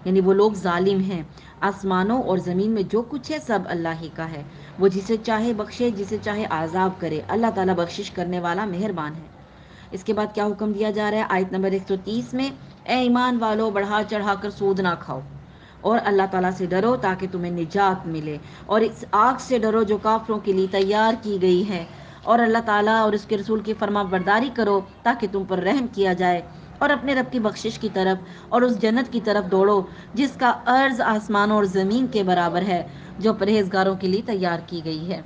[SPEAKER 1] یعنی وہ لوگ ظالم ہیں. آسمانوں اور زمین میں جو کچھ ہے سب اللہ ہی کا ہے. وہ جسے چاہے بخشے، جسے چاہے عذاب کرے. اللہ تعالیٰ بخشش کرنے والا مہربان ہے. اس کے بعد کیا حکم دیا جا رہا ہے آیت نمبر 130 میں؟ اے ایمان والو، بڑھا چڑھا کر سود نہ کھاؤ اور اللہ تعالیٰ سے ڈرو تاکہ تمہیں نجات ملے، اور اس آگ سے ڈرو جو کافروں کے لیے تیار کی گئی ہے، اور اللہ تعالیٰ اور اس کے رسول کی فرما برداری کرو تاکہ تم پر رحم کیا جائے، اور اپنے رب کی بخشش کی طرف اور اس جنت کی طرف دوڑو جس کا عرض آسمانوں اور زمین کے برابر ہے، جو پرہیزگاروں کے لیے تیار کی گئی ہے.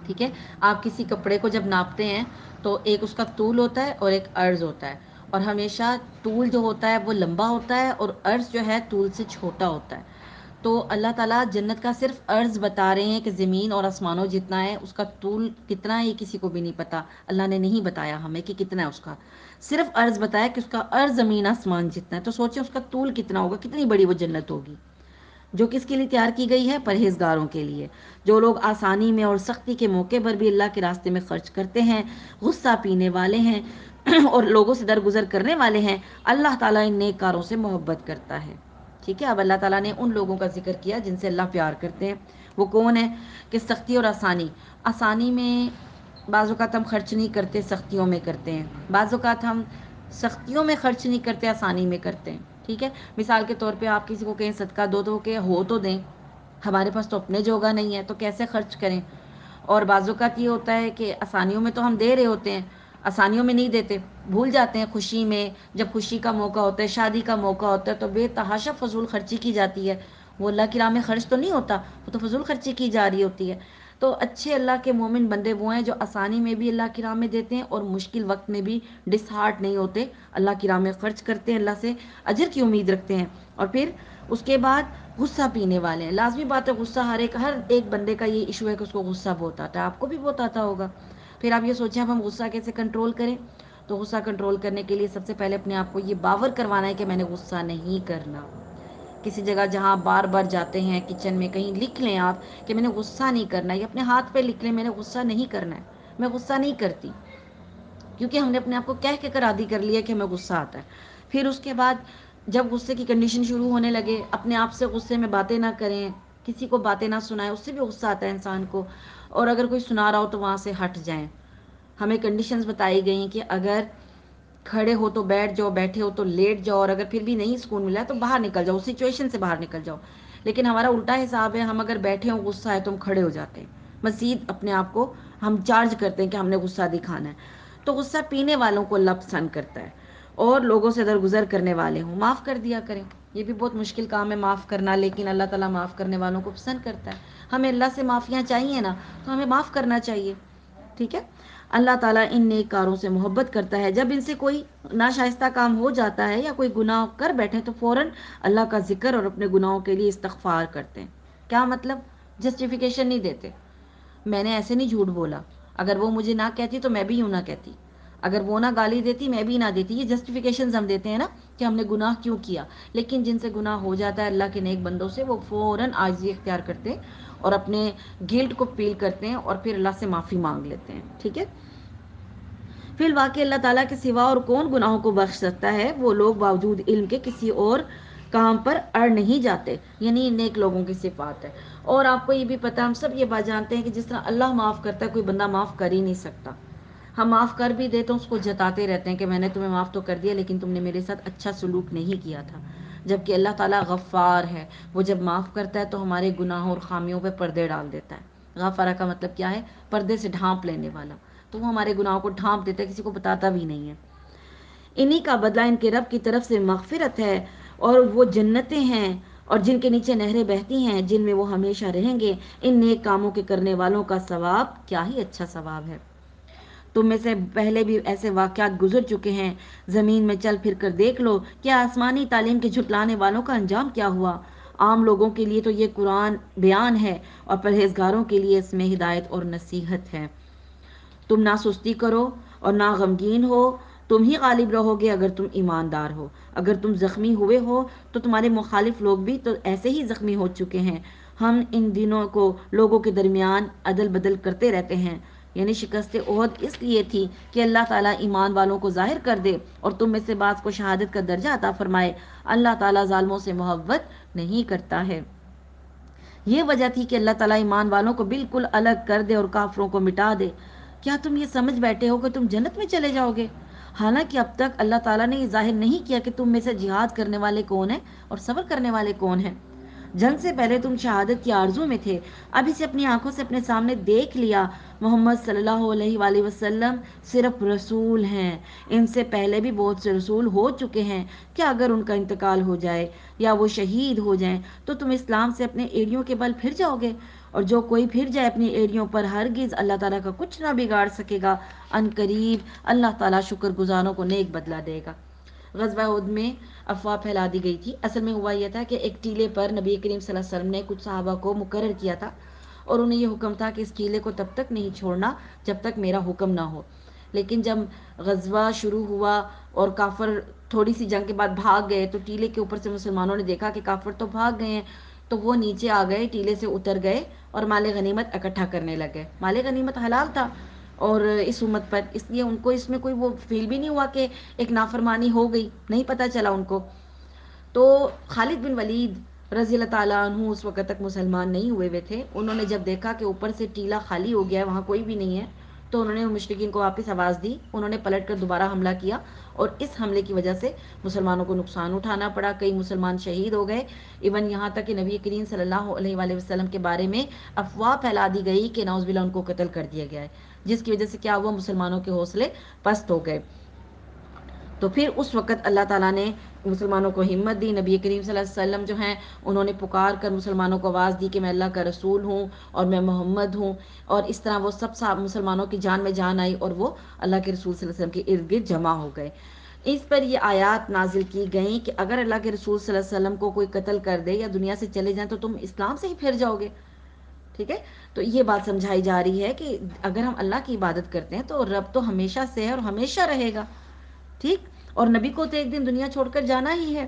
[SPEAKER 1] ٹھیک ہے، آپ کسی کپڑے کو جب ناپتے ہیں تو ایک اس کا طول ہوتا ہے اور ایک عرض ہوتا ہے، اور ہمیشہ طول جو ہوتا ہے وہ لمبا ہوتا ہے اور عرض جو ہے طول سے چھوٹا ہوتا ہے. تو اللہ تعالیٰ جنت کا صرف عرض بتا رہے ہیں کہ زمین اور آسمانوں جتنا ہے، اس کا طول کتنا ہے یہ کسی کو بھی نہیں پتا. اللہ نے نہیں بتایا ہمیں کہ کتنا ہے اس کا، صرف عرض بتایا کہ اس کا عرض زمین آسمان جتنا ہے. تو سوچیں اس کا طول کتنا ہوگا، کتنی بڑی وہ جنت ہوگی، جو کس کے لیے تیار کی گئی ہے؟ پرہیزگاروں کے لیے، جو لوگ آسانی میں اور سختی کے موقع پر بھی اللہ کے راستے میں خرچ کرتے ہیں، غصہ پینے والے ہیں اور لوگوں سے درگزر کرنے والے ہیں. اللہ تعالیٰ ان نیک کاروں سے محبت کرتا ہے. ٹھیک ہے، اب اللہ تعالیٰ نے ان لوگوں کا ذکر کیا جن سے اللہ پیار کرتے ہیں. وہ کون ہے؟ کہ سختی اور آسانی میں بعض اوقات ہم خرچ نہیں کرتے، سختیوں میں کرتے ہیں. بعض اوقات ہم سختیوں میں خرچ نہیں کرتے، آسانی میں کرتے ہیں. ٹھیک ہے، مثال کے طور پہ آپ کسی کو کہیں صدقہ دو تو کہ ہو تو دیں، ہمارے پاس تو اپنے جوگا نہیں ہے تو کیسے خرچ کریں. اور بعض اوقات یہ ہوتا ہے کہ آسانیوں میں تو ہم دے رہے ہوتے ہیں، آسانیوں میں نہیں دیتے، بھول جاتے ہیں. خوشی میں، جب خوشی کا موقع ہوتا ہے، شادی کا موقع ہوتا ہے تو بے تحاشا فضول خرچی کی جاتی ہے. وہ اللہ کی راہ میں خرچ تو نہیں ہوتا، وہ تو فضول خرچی کی جا رہی ہوتی ہے. تو اچھے اللہ کے مومن بندے وہ ہیں جو آسانی میں بھی اللہ کی راہ میں دیتے ہیں اور مشکل وقت میں بھی ڈس ہارٹ نہیں ہوتے، اللہ کی راہ میں خرچ کرتے ہیں، اللہ سے اجر کی امید رکھتے ہیں۔ اور پھر اس کے بعد غصہ پینے والے ہیں، لازمی بات ہے غصہ ہر ایک بندے کا یہ ایشو ہے کہ اس کو غصہ بہت آتا ہے، آپ کو بھی بہت آتا ہوگا۔ پھر آپ یہ سوچیں اب ہم غصہ کیسے کنٹرول کریں؟ تو غصہ کنٹرول کرنے کے لیے سب سے پہلے اپنے آپ کو یہ باور کروانا ہے کہ میں نے غصہ نہیں کرنا۔ کسی جگہ جہاں بار بار جاتے ہیں، کچن میں کہیں لکھ لیں آپ کہ میں نے غصہ نہیں کرنا، یا اپنے ہاتھ پہ لکھ لیں میں نے غصہ نہیں کرنا ہے، میں غصہ نہیں کرتی، کیونکہ ہم نے اپنے آپ کو کہہ کر عادی کر لیا کہ ہمیں غصہ آتا ہے۔ پھر اس کے بعد جب غصے کی کنڈیشن شروع ہونے لگے، اپنے آپ سے غصے میں باتیں نہ کریں، کسی کو باتیں نہ سنائیں، اس سے بھی غصہ آتا ہے انسان کو، اور اگر کوئی سنا رہا ہو تو وہاں سے ہٹ جائیں۔ ہمیں کنڈیشنز بتائی گئی ہیں کہ اگر کھڑے ہو تو بیٹھ جاؤ، بیٹھے ہو تو لیٹ جاؤ، اور اگر پھر بھی نہیں سکون ملا تو باہر نکل جاؤ، اس سچویشن سے باہر نکل جاؤ۔ لیکن ہمارا الٹا حساب ہے، ہم اگر بیٹھے ہوں غصہ ہے تو ہم کھڑے ہو جاتے ہیں، مزید اپنے آپ کو ہم چارج کرتے ہیں کہ ہم نے غصہ دکھانا ہے۔ تو غصہ پینے والوں کو اللہ پسند کرتا ہے، اور لوگوں سے درگزر کرنے والے ہوں معاف کر دیا کریں۔ یہ بھی بہت مشکل کام ہے معاف کرنا، لیکن اللہ تعالیٰ معاف کرنے والوں کو پسند کرتا ہے۔ ہمیں اللہ سے معافیاں چاہیے نا، تو ہمیں معاف کرنا چاہیے، ٹھیک ہے۔ اللہ تعالیٰ ان نیک کاروں سے محبت کرتا ہے، جب ان سے کوئی ناشائستہ کام ہو جاتا ہے یا کوئی گناہ کر بیٹھے تو فوراً اللہ کا ذکر اور اپنے گناہوں کے لیے استغفار کرتے ہیں۔ کیا مطلب؟ جسٹیفیکیشن نہیں دیتے، میں نے ایسے نہیں جھوٹ بولا، اگر وہ مجھے نہ کہتی تو میں بھی یوں نہ کہتی، اگر وہ نہ گالی دیتی میں بھی نہ دیتی۔ یہ جسٹیفیکیشنز ہم دیتے ہیں نا کہ ہم نے گناہ کیوں کیا، لیکن جن سے گناہ ہو جاتا ہے اللہ کے نیک بندوں سے، وہ فوراً عاجزی اختیار کرتے ہیں اور اپنے گلٹ کو فیل کرتے ہیں اور پھر اللہ سے معافی مانگ لیتے ہیں، ٹھیک ہے۔ فی الواقع اللہ تعالیٰ کے سوا اور کون گناہوں کو بخش سکتا ہے؟ وہ لوگ باوجود علم کے کسی اور کام پر اڑ نہیں جاتے، یعنی نیک لوگوں کی صفات ہے۔ اور آپ کو یہ بھی پتا، ہم سب یہ بات جانتے ہیں کہ جس طرح اللہ معاف کرتا ہے کوئی بندہ معاف کر ہی نہیں سکتا۔ ہم معاف کر بھی دیتے ہیں، اس کو جتاتے رہتے ہیں کہ میں نے تمہیں معاف تو کر دیا لیکن تم نے میرے ساتھ اچھا سلوک نہیں کیا تھا، جبکہ اللہ تعالیٰ غفار ہے، وہ جب معاف کرتا ہے تو ہمارے گناہوں اور خامیوں پہ پردے ڈال دیتا ہے۔ غفارہ کا مطلب کیا ہے؟ پردے سے ڈھانپ لینے والا، تو وہ ہمارے گناہوں کو ڈھانپ دیتا ہے، کسی کو بتاتا بھی نہیں ہے۔ انہی کا بدلہ ان کے رب کی طرف سے مغفرت ہے، اور وہ جنتیں ہیں اور جن کے نیچے نہریں بہتی ہیں، جن میں وہ ہمیشہ رہیں گے۔ ان نیک کاموں کے کرنے والوں کا ثواب کیا ہی اچھا ثواب ہے۔ تم میں سے پہلے بھی ایسے واقعات گزر چکے ہیں، زمین میں چل پھر کر دیکھ لو کہ آسمانی تعلیم کے جھٹلانے والوں کا انجام کیا ہوا۔ عام لوگوں کے لیے تو یہ قرآن بیان ہے، اور پرہیزگاروں کے لیے اس میں ہدایت اور نصیحت ہے۔ تم نہ سستی کرو اور نہ غمگین ہو، تم ہی غالب رہو گے اگر تم ایماندار ہو۔ اگر تم زخمی ہوئے ہو تو تمہارے مخالف لوگ بھی تو ایسے ہی زخمی ہو چکے ہیں۔ ہم ان دنوں کو لوگوں کے درمیان عدل بدل کرتے رہتے ہیں، یعنی شکست عہد اس لیے تھی کہ اللہ تعالیٰ ایمان والوں کو ظاہر کر دے اور تم میں سے بعض کو شہادت کا درجہ عطا فرمائے۔ اللہ تعالیٰ ظالموں سے محبت نہیں کرتا ہے۔ یہ وجہ تھی کہ اللہ تعالیٰ ایمان والوں کو بالکل الگ کر دے اور کافروں کو مٹا دے۔ کیا تم یہ سمجھ بیٹھے ہو کہ تم جنت میں چلے جاؤ گے؟ حالانکہ اب تک اللہ تعالیٰ نے یہ ظاہر نہیں کیا کہ تم میں سے جہاد کرنے والے کون ہیں اور صبر کرنے والے کون ہیں۔ جنگ سے پہلے تم شہادت کی آرزو میں تھے، اب اسے اپنی آنکھوں سے اپنے سامنے دیکھ لیا۔ محمد صلی اللہ علیہ وآلہ وسلم صرف رسول ہیں، ان سے پہلے بھی بہت سے رسول ہو چکے ہیں۔ کیا اگر ان کا انتقال ہو جائے یا وہ شہید ہو جائیں تو تم اسلام سے اپنے ایڑیوں کے بل پھر جاؤ گے؟ اور جو کوئی پھر جائے اپنی ایڑیوں پر، ہرگز اللہ تعالیٰ کا کچھ نہ بگاڑ سکے گا۔ ان قریب اللہ تعالیٰ شکر گزاروں کو نیک بدلہ دے گا۔ غزوہ احد میں افواہ پھیلا دی گئی تھی۔ اصل میں ہوا یہ تھا کہ ایک ٹیلے پر نبی کریم صلی اللہ علیہ وسلم نے کچھ صحابہ کو مقرر کیا تھا، اور انہیں یہ حکم تھا کہ اس ٹیلے کو تب تک نہیں چھوڑنا جب تک میرا حکم نہ ہو۔ لیکن جب غزوہ شروع ہوا اور کافر تھوڑی سی جنگ کے بعد بھاگ گئے، تو ٹیلے کے اوپر سے مسلمانوں نے دیکھا کہ کافر تو بھاگ گئے ہیں، تو وہ نیچے آ گئے، ٹیلے سے اتر گئے اور مال غنیمت اکٹھا کرنے لگے۔ مال غنیمت حلال تھا اور اس امت پر، اس لیے ان کو اس میں کوئی وہ فیل بھی نہیں ہوا کہ ایک نافرمانی ہو گئی، نہیں پتہ چلا ان کو۔ تو خالد بن ولید رضی اللہ تعالیٰ عنہ اس وقت تک مسلمان نہیں ہوئے تھے، انہوں نے جب دیکھا کہ اوپر سے ٹیلا خالی ہو گیا ہے، وہاں کوئی بھی نہیں ہے، تو انہوں نے مشرکین کو واپس آواز دی، انہوں نے پلٹ کر دوبارہ حملہ کیا، اور اس حملے کی وجہ سے مسلمانوں کو نقصان اٹھانا پڑا، کئی مسلمان شہید ہو گئے، ایون یہاں تک کہ نبی کریم صلی اللہ علیہ وآلہ وسلم کے بارے میں افواہ پھیلا دی گئی کہ نعوذ باللہ ان کو قتل کر دیا گیا ہے، جس کی وجہ سے کیا ہوا؟ مسلمانوں کے حوصلے پست ہو گئے۔ تو پھر اس وقت اللہ تعالیٰ نے مسلمانوں کو ہمت دی. نبی کریم صلی اللہ علیہ وسلم جو ہیں انہوں نے پکار کر مسلمانوں کو آواز دی کہ میں اللہ کا رسول ہوں اور میں محمد ہوں. اور اس طرح وہ سب مسلمانوں کی جان میں جان آئی اور وہ اللہ کے رسول صلی اللہ علیہ وسلم کے ارد گرد جمع ہو گئے. اس پر یہ آیات نازل کی گئیں کہ اگر اللہ کے رسول صلی اللہ علیہ وسلم کو کوئی قتل کر دے یا دنیا سے چلے جائیں تو تم اسلام سے ہی پھر جاؤ گے. ٹھیک ہے. تو یہ بات سمجھائی جا رہی ہے کہ اگر ہم اللہ کی عبادت کرتے ہیں تو رب تو ہمیشہ سے ہے اور ہمیشہ رہے گا. ٹھیک. اور نبی کو تو ایک دن دنیا چھوڑ کر جانا ہی ہے.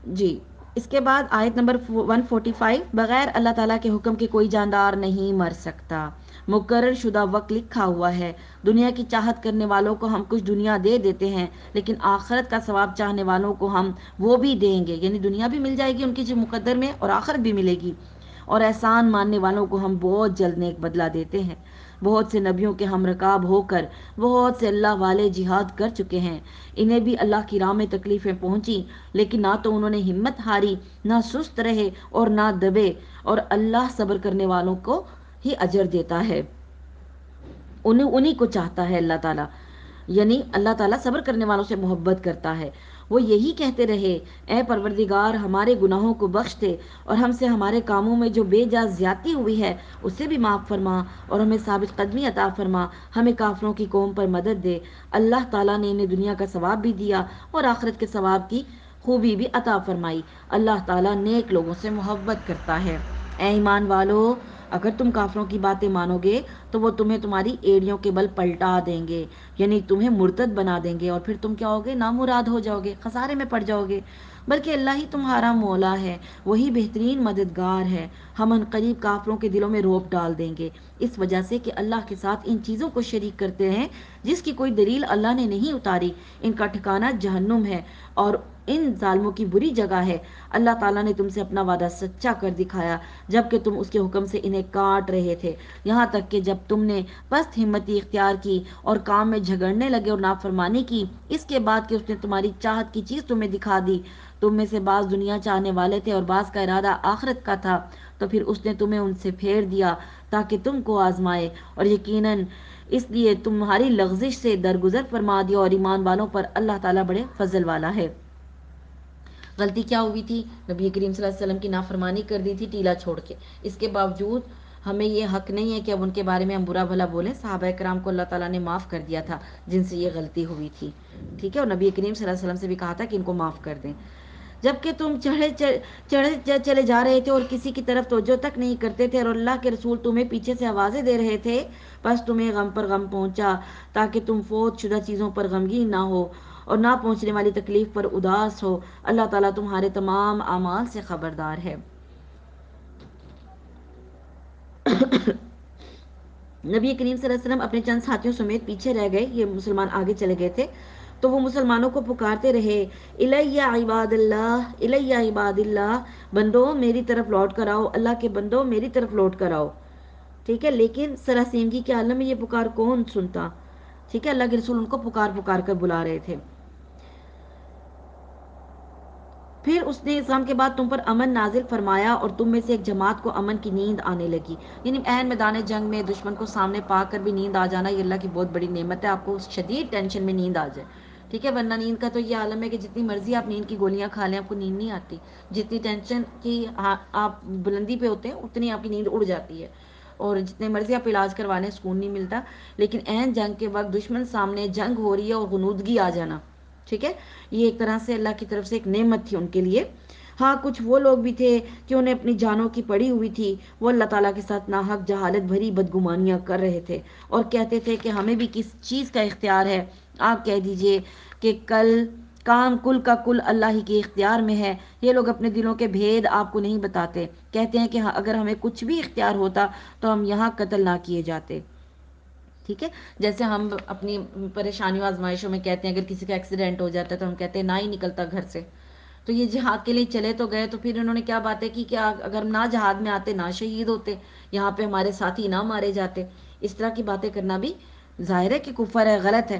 [SPEAKER 1] جی. اس کے بعد آیت نمبر 145. بغیر اللہ تعالیٰ کے حکم کے کوئی جاندار نہیں مر سکتا. مقرر شدہ وقت لکھا ہوا ہے. دنیا کی چاہت کرنے والوں کو ہم کچھ دنیا دے دیتے ہیں لیکن آخرت کا ثواب چاہنے والوں کو ہم وہ بھی دیں گے. یعنی دنیا بھی مل جائے گی ان کی جو مقدر میں اور آخرت بھی ملے گی. اور احسان ماننے والوں کو ہم بہت جلد نیک بدلہ دیتے ہیں. بہت سے نبیوں کے ہم رکاب ہو کر بہت سے اللہ والے جہاد کر چکے ہیں. انہیں بھی اللہ کی راہ میں تکلیفیں پہنچی لیکن نہ تو انہوں نے ہمت ہاری نہ سست رہے اور نہ دبے. اور اللہ صبر کرنے والوں کو ہی اجر دیتا ہے. انہیں کو چاہتا ہے اللہ تعالیٰ. یعنی اللہ تعالیٰ صبر کرنے والوں سے محبت کرتا ہے. وہ یہی کہتے رہے اے پروردگار ہمارے گناہوں کو بخش دے اور ہم سے ہمارے کاموں میں جو بے جا زیادتی ہوئی ہے اسے بھی معاف فرما اور ہمیں ثابت قدمی عطا فرما. ہمیں کافروں کی قوم پر مدد دے. اللہ تعالیٰ نے انہیں دنیا کا ثواب بھی دیا اور آخرت کے ثواب کی خوبی بھی عطا فرمائی. اللہ تعالیٰ نیک لوگوں سے محبت کرتا ہے. اے ایمان والو اگر تم کافروں کی باتیں مانو گے تو وہ تمہیں تمہاری ایڑیوں کے بل پلٹا دیں گے. یعنی تمہیں مرتد بنا دیں گے اور پھر تم کیا ہوگے نامراد ہو جاؤ گے خسارے میں پڑ جاؤ گے. بلکہ اللہ ہی تمہارا مولا ہے وہی بہترین مددگار ہے. ہم ان قریب کافروں کے دلوں میں روب ڈال دیں گے اس وجہ سے کہ اللہ کے ساتھ ان چیزوں کو شریک کرتے ہیں جس کی کوئی دلیل اللہ نے نہیں اتاری. ان کا ٹھکانہ جہنم ہے اور ان ظالموں کی بری جگہ ہے. اللہ تعالیٰ نے تم سے اپنا وعدہ سچا کر دکھایا جبکہ تم اس کے حکم سے انہیں کاٹ رہے تھے یہاں تک کہ جب تم نے پست ہمتی اختیار کی اور کام میں جھگڑنے لگے اور نافرمانی کی اس کے بعد کہ اس نے تمہاری چاہت کی چیز تمہیں دکھا دی. تم میں سے بعض دنیا چاہنے والے تھے اور بعض کا ارادہ آخرت کا تھا تو پھر اس نے تمہیں ان سے پھیر دیا تاکہ تم کو آزمائے اور یقیناً اس لیے تمہاری لغزش سے درگزر فرما دیا. اور ایمان والوں پر اللہ تعالیٰ بڑے فضل والا ہے. غلطی کیا ہوئی تھی؟ نبی کریم صلی اللہ علیہ وسلم کی نافرمانی کر دی تھی ٹیلا چھوڑ کے. اس کے باوجود ہمیں یہ حق نہیں ہے کہ اب ان کے بارے میں ہم برا بھلا بولیں. صحابہ کرام کو اللہ تعالیٰ نے معاف کر دیا تھا جن سے یہ غلطی ہوئی تھی. ٹھیک ہے. اور نبی کریم صلی اللہ علیہ وسلم سے بھی کہا تھا کہ ان کو معاف کر دیں. جبکہ تم چڑھے چلے جا رہے تھے اور کسی کی طرف توجہ تک نہیں کرتے تھے اور اللہ کے رسول تمہیں پیچھے سے آوازیں دے رہے تھے بس تمہیں غم پر غم پہنچا تاکہ تم فوت شدہ چیزوں پر غمگین نہ ہو اور نہ پہنچنے والی تکلیف پر اداس ہو. اللہ تعالیٰ تمہارے تمام اعمال سے خبردار ہے. نبی کریم صلی اللہ علیہ وسلم اپنے چند ساتھیوں سمیت پیچھے رہ گئے. یہ مسلمان آگے چلے گئے تھے تو وہ مسلمانوں کو پکارتے رہے الیہ عباد اللہ الیہ عباد اللہ بندو میری طرف لوٹ کر آؤ. اللہ کے بندو میری طرف لوٹ کر آؤ. ٹھیک ہے. لیکن سراسیمگی کے عالم میں یہ پکار کون سنتا. ٹھیک ہے. اللہ کے رسول ان کو پکار پکار کر بلا رہے تھے. پھر اس نے اسلام کے بعد تم پر امن نازل فرمایا اور تم میں سے ایک جماعت کو امن کی نیند آنے لگی. یعنی عین میدان جنگ میں دشمن کو سامنے پا کر بھی نیند آ جانا یہ اللہ کی بہت بڑی نعمت ہے. آپ کو شدید ٹینشن میں نیند آ جائے. ٹھیک ہے. ورنہ نیند کا تو یہ عالم ہے کہ جتنی مرضی آپ نیند کی گولیاں کھا لیں آپ کو نیند نہیں آتی. جتنی ٹینشن کی آپ بلندی پہ ہوتے ہیں اتنی آپ کی نیند اڑ جاتی ہے اور جتنے مرضی آپ علاج کروا لیں سکون نہیں ملتا. لیکن عین جنگ کے وقت دشمن سامنے جنگ ہو رہی ہے اور غنودگی آ جانا ٹھیک ہے یہ ایک طرح سے اللہ کی طرف سے ایک نعمت تھی ان کے لیے. ہاں کچھ وہ لوگ بھی تھے کہ انہیں اپنی جانوں کی پڑی ہوئی تھی. وہ اللہ تعالیٰ کے ساتھ ناحق جہالت بھری بدگمانیاں کر رہے تھے اور کہتے تھے کہ ہمیں بھی کس چیز کا اختیار ہے. آپ کہہ دیجئے کہ کام کل کا کل اللہ ہی کے اختیار میں ہے. یہ لوگ اپنے دلوں کے بھید آپ کو نہیں بتاتے. کہتے ہیں کہ اگر ہمیں کچھ بھی اختیار ہوتا تو ہم یہاں قتل نہ کیے جاتے. ٹھیک ہے. جیسے ہم اپنی پریشانیوں آزمائشوں میں کہتے ہیں اگر کسی کا ایکسیڈنٹ ہو جاتا ہے تو ہم کہتے ہیں نہ ہی نکلتا گھر سے. تو یہ جہاد کے لیے چلے تو گئے تو پھر انہوں نے کیا باتیں کی کہ اگر نہ جہاد میں آتے نہ شہید ہوتے یہاں پہ ہمارے ساتھی نہ مارے جاتے. اس طرح کی باتیں کرنا بھی ظاہر ہے کہ کفر ہے غلط ہے.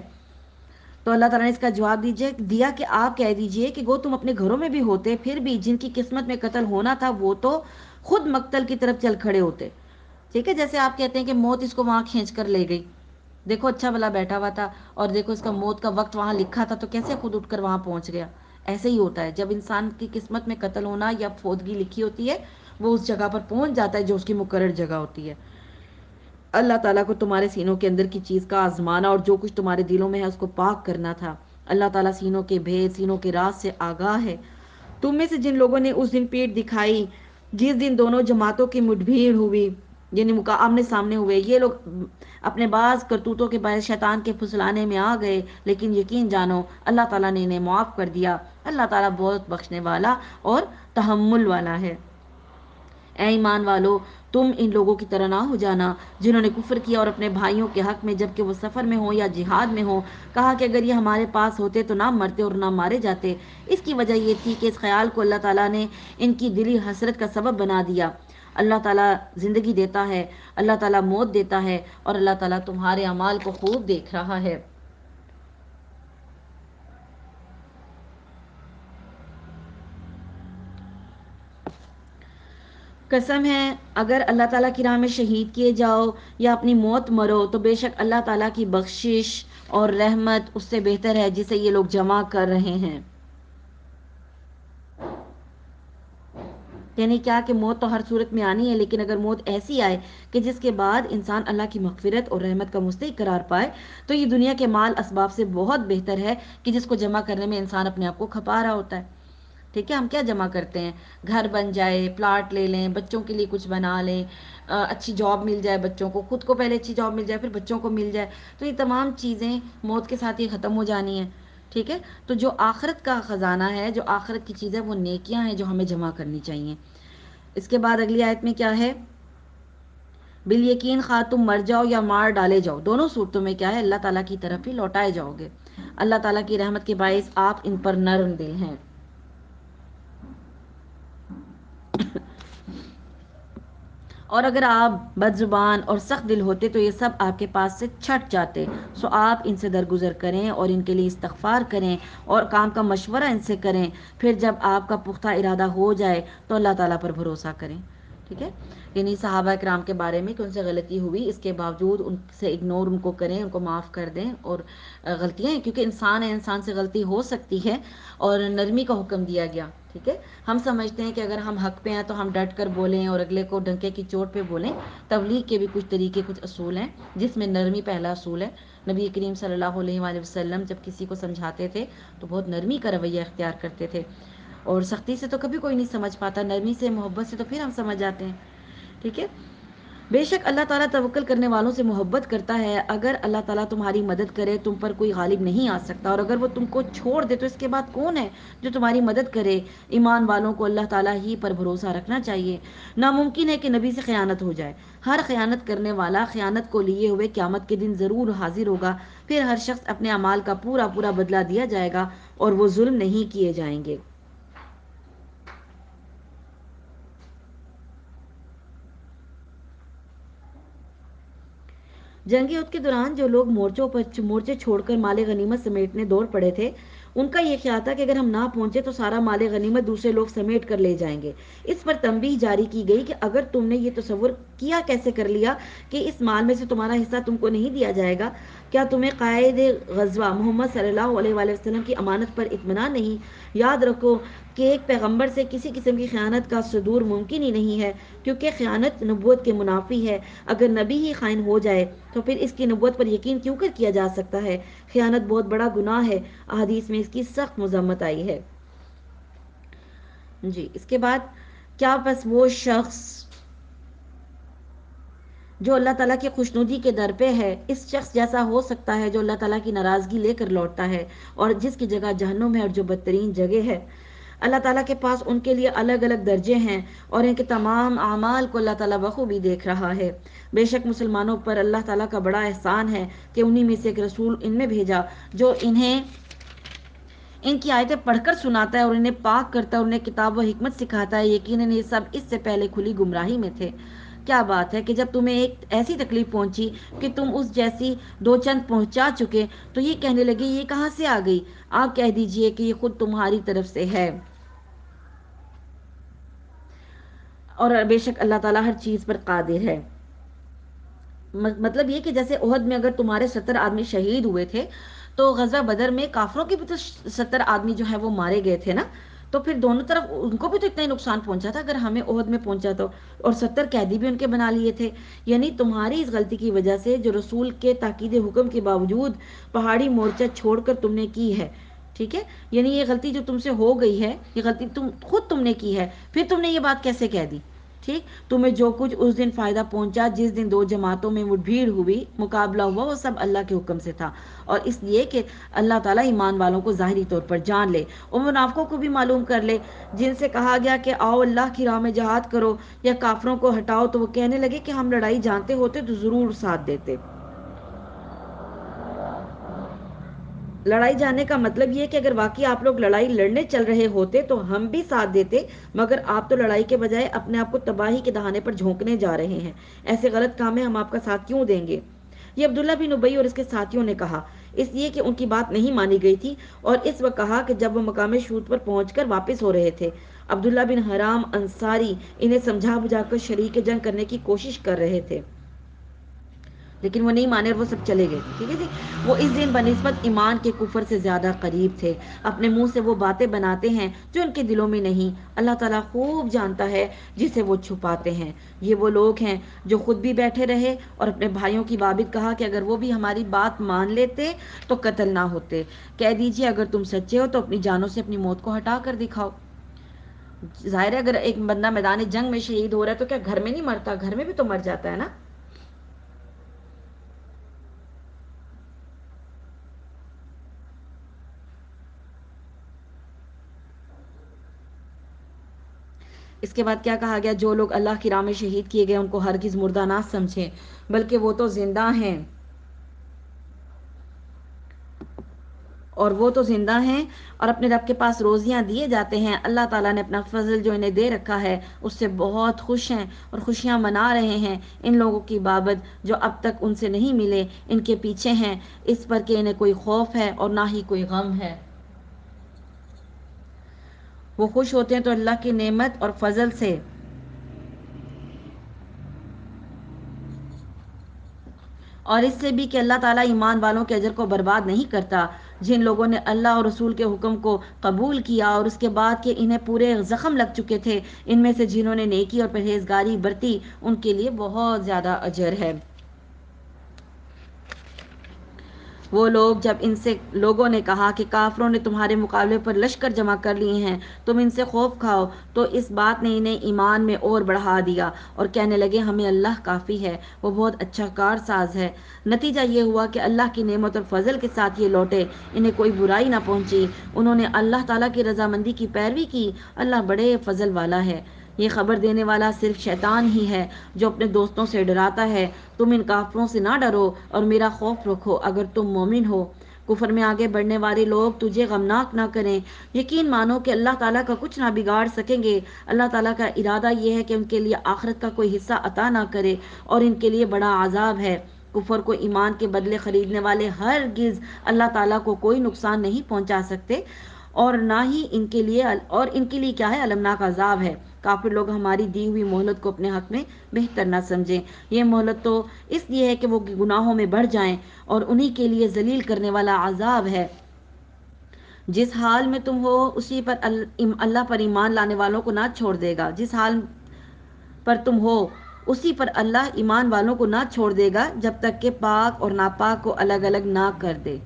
[SPEAKER 1] تو اللہ تعالیٰ نے اس کا جواب دیا کہ آپ کہہ دیجئے کہ وہ تم اپنے گھروں میں بھی ہوتے پھر بھی جن کی قسمت میں قتل ہونا تھا وہ تو خود مقتل کی طرف چل کھڑے ہوتے. ٹھیک ہے. جیسے آپ کہتے ہیں کہ موت اس کو وہاں کھینچ کر لے گئی دیکھو اچھا بلا بیٹھا ہوا تھا اور دیکھو اس کا موت کا وقت وہاں لکھا تھا تو کیسے خود اٹھ کر وہاں پہنچ گیا. ایسے ہی ہوتا ہے جب انسان کی قسمت میں قتل ہونا یا فوتگی لکھی ہوتی ہے وہ اس جگہ پر پہنچ جاتا ہے جو اس کی مقرر جگہ ہوتی ہے. اللہ تعالیٰ کو تمہارے سینوں کے اندر کی چیز کا آزمانا اور جو کچھ تمہارے دلوں میں ہے اس کو پاک کرنا تھا. اللہ تعالیٰ سینوں کے بھید سینوں کے راز سے آگاہ ہے. تم میں سے جن لوگوں نے اس دن پیٹ دکھائی جس دن دونوں جماعتوں کی مٹبھیڑ ہوئی یعنی آمنے سامنے ہوئے یہ لوگ اپنے بعض کرتوتوں کے باعث شیطان کے پھسلانے میں آ گئے لیکن یقین جانو اللہ تعالیٰ نے انہیں معاف کر دیا. اللہ تعالیٰ بہت بخشنے والا اور تحمل والا ہے. اے ایمان والو تم ان لوگوں کی طرح نہ ہو جانا جنہوں نے کفر کیا اور اپنے بھائیوں کے حق میں جبکہ وہ سفر میں ہو یا جہاد میں ہو کہا کہ اگر یہ ہمارے پاس ہوتے تو نہ مرتے اور نہ مارے جاتے. اس کی وجہ یہ تھی کہ اس خیال کو اللہ تعالیٰ نے ان کی دلی حسرت کا سبب بنا دیا. اللہ تعالیٰ زندگی دیتا ہے اللہ تعالیٰ موت دیتا ہے اور اللہ تعالیٰ تمہارے اعمال کو خوب دیکھ رہا ہے. قسم ہے اگر اللہ تعالیٰ کی راہ میں شہید کیے جاؤ یا اپنی موت مرو تو بے شک اللہ تعالیٰ کی بخشش اور رحمت اس سے بہتر ہے جسے یہ لوگ جمع کر رہے ہیں. یعنی کیا کہ موت تو ہر صورت میں آنی ہے لیکن اگر موت ایسی آئے کہ جس کے بعد انسان اللہ کی مغفرت اور رحمت کا مستحق قرار پائے تو یہ دنیا کے مال اسباب سے بہت بہتر ہے کہ جس کو جمع کرنے میں انسان اپنے آپ کو کھپا رہا ہوتا ہے. ٹھیک ہے ہم کیا جمع کرتے ہیں گھر بن جائے پلاٹ لے لیں بچوں کے لیے کچھ بنا لیں اچھی جاب مل جائے بچوں کو خود کو پہلے اچھی جاب مل جائے پھر بچوں کو مل جائے تو یہ تمام چیزیں موت کے ساتھ ہی ختم ہو جانی ہے. ٹھیک ہے تو جو آخرت کا خزانہ ہے جو آخرت کی چیزیں وہ نیکیاں ہیں جو ہمیں جمع کرنی چاہیے. اس کے بعد اگلی آیت میں کیا ہے بال یقین خواہ تم مر جاؤ یا مار ڈالے جاؤ دونوں صورتوں میں کیا ہے اللہ تعالیٰ کی طرف ہی لوٹائے جاؤ گے. اللہ تعالیٰ کی رحمت کے باعث آپ ان پر نرم دل ہیں. اور اگر آپ بد زبان اور سخت دل ہوتے تو یہ سب آپ کے پاس سے چھٹ جاتے. سو آپ ان سے درگزر کریں اور ان کے لیے استغفار کریں اور کام کا مشورہ ان سے کریں. پھر جب آپ کا پختہ ارادہ ہو جائے تو اللہ تعالیٰ پر بھروسہ کریں. ٹھیک ہے یعنی صحابہ کرام کے بارے میں کہ ان سے غلطی ہوئی اس کے باوجود ان سے اگنور ان کو کریں ان کو معاف کر دیں اور غلطیاں ہیں کیونکہ انسان ہے انسان سے غلطی ہو سکتی ہے اور نرمی کا حکم دیا گیا. ٹھیک ہے ہم سمجھتے ہیں کہ اگر ہم حق پہ ہیں تو ہم ڈٹ کر بولیں اور اگلے کو ڈنکے کی چوٹ پہ بولیں. تبلیغ کے بھی کچھ طریقے کچھ اصول ہیں جس میں نرمی پہلا اصول ہے. نبی کریم صلی اللہ علیہ وآلہ وسلم جب کسی کو سمجھاتے تھے تو بہت نرمی کا رویہ اختیار کرتے تھے اور سختی سے تو کبھی کوئی نہیں سمجھ پاتا نرمی سے محبت سے تو پھر ہم سمجھ جاتے ہیں. ٹھیک ہے بے شک اللہ تعالیٰ توکل کرنے والوں سے محبت کرتا ہے. اگر اللہ تعالیٰ تمہاری مدد کرے تم پر کوئی غالب نہیں آ سکتا اور اگر وہ تم کو چھوڑ دے تو اس کے بعد کون ہے جو تمہاری مدد کرے. ایمان والوں کو اللہ تعالیٰ ہی پر بھروسہ رکھنا چاہیے. ناممکن ہے کہ نبی سے خیانت ہو جائے. ہر خیانت کرنے والا خیانت کو لیے ہوئے قیامت کے دن ضرور حاضر ہوگا. پھر ہر شخص اپنے اعمال کا پورا پورا بدلہ دیا جائے گا اور وہ ظلم نہیں کیے جائیں گے. جنگ عہد کے دوران جو لوگ مورچوں پر مورچے چھوڑ کر مال غنیمت سمیٹنے دوڑ پڑے تھے ان کا یہ خیال تھا کہ اگر ہم نہ پہنچے تو سارا مال غنیمت دوسرے لوگ سمیٹ کر لے جائیں گے. اس پر تنبیہ جاری کی گئی کہ اگر تم نے یہ تصور کیا کیسے کر لیا کہ اس مال میں سے تمہارا حصہ تم کو نہیں دیا جائے گا. کیا تمہیں قائد غزوہ محمد صلی اللہ علیہ وآلہ وسلم کی امانت پر اطمینان نہیں. یاد رکھو کہ ایک پیغمبر سے کسی قسم کی خیانت کا صدور ممکن ہی نہیں ہے کیونکہ خیانت نبوت کے منافی ہے. اگر نبی ہی خائن ہو جائے تو پھر اس کی نبوت پر یقین کیوں کر کیا جا سکتا ہے. خیانت بہت بڑا گناہ ہے. احادیث میں اس کی سخت مذمت آئی ہے. جی اس کے بعد کیا بس وہ شخص جو اللہ تعالیٰ کی خوشنودی کے در پہ ہے اس شخص جیسا ہو سکتا ہے جو اللہ تعالیٰ کی ناراضگی لے کر لوٹتا ہے اور جس کی جگہ جہنم ہے اور جو بدترین جگہ ہے. اللہ تعالیٰ کے پاس ان کے لیے الگ الگ درجے ہیں اور ان کے تمام اعمال کو اللہ تعالیٰ بخوبی دیکھ رہا ہے. بے شک مسلمانوں پر اللہ تعالیٰ کا بڑا احسان ہے کہ انہی میں سے ایک رسول ان میں بھیجا جو انہیں ان کی آیتیں پڑھ کر سناتا ہے اور انہیں پاک کرتا ہے اور انہیں کتاب و حکمت سکھاتا ہے. یقیناً یہ سب اس سے پہلے کھلی گمراہی میں تھے. کیا بات ہے کہ جب تمہیں ایک ایسی تکلیف پہنچی کہ تم اس جیسی دو چند پہنچا چکے تو یہ کہنے لگے یہ کہاں سے آ گئی. آپ کہہ دیجئے کہ یہ خود تمہاری طرف سے ہے اور بے شک اللہ تعالیٰ ہر چیز پر قادر ہے. مطلب یہ کہ جیسے احد میں اگر تمہارے 70 آدمی شہید ہوئے تھے، تو غزوہ بدر میں کافروں کے بھی تو 70 آدمی جو ہے وہ مارے گئے تھے نا، تو پھر دونوں طرف ان کو بھی تو اتنا ہی نقصان پہنچا تھا اگر ہمیں عہد میں پہنچا تو، اور 70 قیدی بھی ان کے بنا لیے تھے۔ یعنی تمہاری اس غلطی کی وجہ سے جو رسول کے تاکید حکم کے باوجود پہاڑی مورچہ چھوڑ کر تم نے کی ہے، ٹھیک ہے، یعنی یہ غلطی جو تم سے ہو گئی ہے، یہ غلطی تم نے کی ہے، پھر تم نے یہ بات کیسے کہہ دی؟ ٹھیک، تمہیں جو کچھ اس دن فائدہ پہنچا، جس دن دو جماعتوں میں مٹ بھیڑ ہوئی، مقابلہ ہوا، وہ سب اللہ کے حکم سے تھا، اور اس لیے کہ اللہ تعالیٰ ایمان والوں کو ظاہری طور پر جان لے اور منافقوں کو بھی معلوم کر لے، جن سے کہا گیا کہ آؤ اللہ کی راہ میں جہاد کرو یا کافروں کو ہٹاؤ، تو وہ کہنے لگے کہ ہم لڑائی جانتے ہوتے تو ضرور ساتھ دیتے۔ لڑائی جاننے کا مطلب یہ ہے کہ اگر واقعی آپ لوگ لڑائی لڑنے چل رہے ہوتے تو ہم بھی ساتھ دیتے، مگر آپ تو لڑائی کے بجائے اپنے آپ کو تباہی کے دہانے پر جھونکنے جا رہے ہیں، ایسے غلط کام میں ہم آپ کا ساتھ کیوں دیں گے؟ یہ عبداللہ بن ابی اور اس کے ساتھیوں نے کہا، اس لیے کہ ان کی بات نہیں مانی گئی تھی، اور اس وقت کہا کہ جب وہ مقام شوط پر پہنچ کر واپس ہو رہے تھے، عبداللہ بن حرام انصاری انہیں سمجھا بجھا کر شریک جنگ کرنے کی کوشش کر رہے تھے، لیکن وہ نہیں مانے اور وہ سب چلے گئے تھے، ٹھیک ہے جی۔ وہ اس دن بنسبت ایمان کے کفر سے زیادہ قریب تھے، اپنے منہ سے وہ باتیں بناتے ہیں جو ان کے دلوں میں نہیں، اللہ تعالیٰ خوب جانتا ہے جسے وہ چھپاتے ہیں۔ یہ وہ لوگ ہیں جو خود بھی بیٹھے رہے اور اپنے بھائیوں کی بابت کہا کہ اگر وہ بھی ہماری بات مان لیتے تو قتل نہ ہوتے، کہہ دیجئے اگر تم سچے ہو تو اپنی جانوں سے اپنی موت کو ہٹا کر دکھاؤ۔ ظاہر ہے اگر ایک بندہ میدان جنگ میں شہید ہو رہا ہے تو کیا گھر میں نہیں مرتا؟ گھر میں بھی تو مر جاتا ہے نا۔ اس کے بعد کیا کہا گیا؟ جو لوگ اللہ کی راہ میں شہید کیے گئے ان کو ہرگز مردہ نہ سمجھیں، بلکہ وہ تو زندہ ہیں، اور وہ تو زندہ ہیں اور اپنے رب کے پاس روزیاں دیے جاتے ہیں، اللہ تعالیٰ نے اپنا فضل جو انہیں دے رکھا ہے اس سے بہت خوش ہیں اور خوشیاں منا رہے ہیں ان لوگوں کی بابت جو اب تک ان سے نہیں ملے، ان کے پیچھے ہیں، اس پر کہ انہیں کوئی خوف ہے اور نہ ہی کوئی غم ہے۔ وہ خوش ہوتے ہیں تو اللہ کی نعمت اور فضل سے، اور اس سے بھی کہ اللہ تعالیٰ ایمان والوں کے اجر کو برباد نہیں کرتا۔ جن لوگوں نے اللہ اور رسول کے حکم کو قبول کیا اور اس کے بعد کہ انہیں پورے زخم لگ چکے تھے، ان میں سے جنہوں نے نیکی اور پرہیزگاری برتی، ان کے لیے بہت زیادہ اجر ہے۔ وہ لوگ جب ان سے لوگوں نے کہا کہ کافروں نے تمہارے مقابلے پر لشکر جمع کر لیے ہیں، تم ان سے خوف کھاؤ، تو اس بات نے انہیں ایمان میں اور بڑھا دیا اور کہنے لگے ہمیں اللہ کافی ہے، وہ بہت اچھا کار ساز ہے۔ نتیجہ یہ ہوا کہ اللہ کی نعمت اور فضل کے ساتھ یہ لوٹے، انہیں کوئی برائی نہ پہنچی، انہوں نے اللہ تعالیٰ کی رضامندی کی پیروی کی، اللہ بڑے فضل والا ہے۔ یہ خبر دینے والا صرف شیطان ہی ہے جو اپنے دوستوں سے ڈراتا ہے، تم ان کافروں سے نہ ڈرو اور میرا خوف رکھو اگر تم مومن ہو۔ کفر میں آگے بڑھنے والے لوگ تجھے غمناک نہ کریں، یقین مانو کہ اللہ تعالیٰ کا کچھ نہ بگاڑ سکیں گے، اللہ تعالیٰ کا ارادہ یہ ہے کہ ان کے لیے آخرت کا کوئی حصہ عطا نہ کرے اور ان کے لیے بڑا عذاب ہے۔ کفر کو ایمان کے بدلے خریدنے والے ہرگز اللہ تعالیٰ کو کوئی نقصان نہیں پہنچا سکتے، اور نہ ہی ان کے لیے، اور ان کے لیے کیا ہے؟ المناک عذاب ہے۔ کافر لوگ ہماری دی ہوئی مہلت کو اپنے حق میں بہتر نہ سمجھیں، یہ مہلت تو اس لیے ہے کہ وہ گناہوں میں بڑھ جائیں، اور انہی کے لیے ذلیل کرنے والا عذاب ہے۔ جس حال میں تم ہو اسی پر اللہ پر ایمان لانے والوں کو نہ چھوڑ دے گا، جس حال پر تم ہو اسی پر اللہ ایمان والوں کو نہ چھوڑ دے گا جب تک کہ پاک اور ناپاک کو الگ الگ نہ کر دے،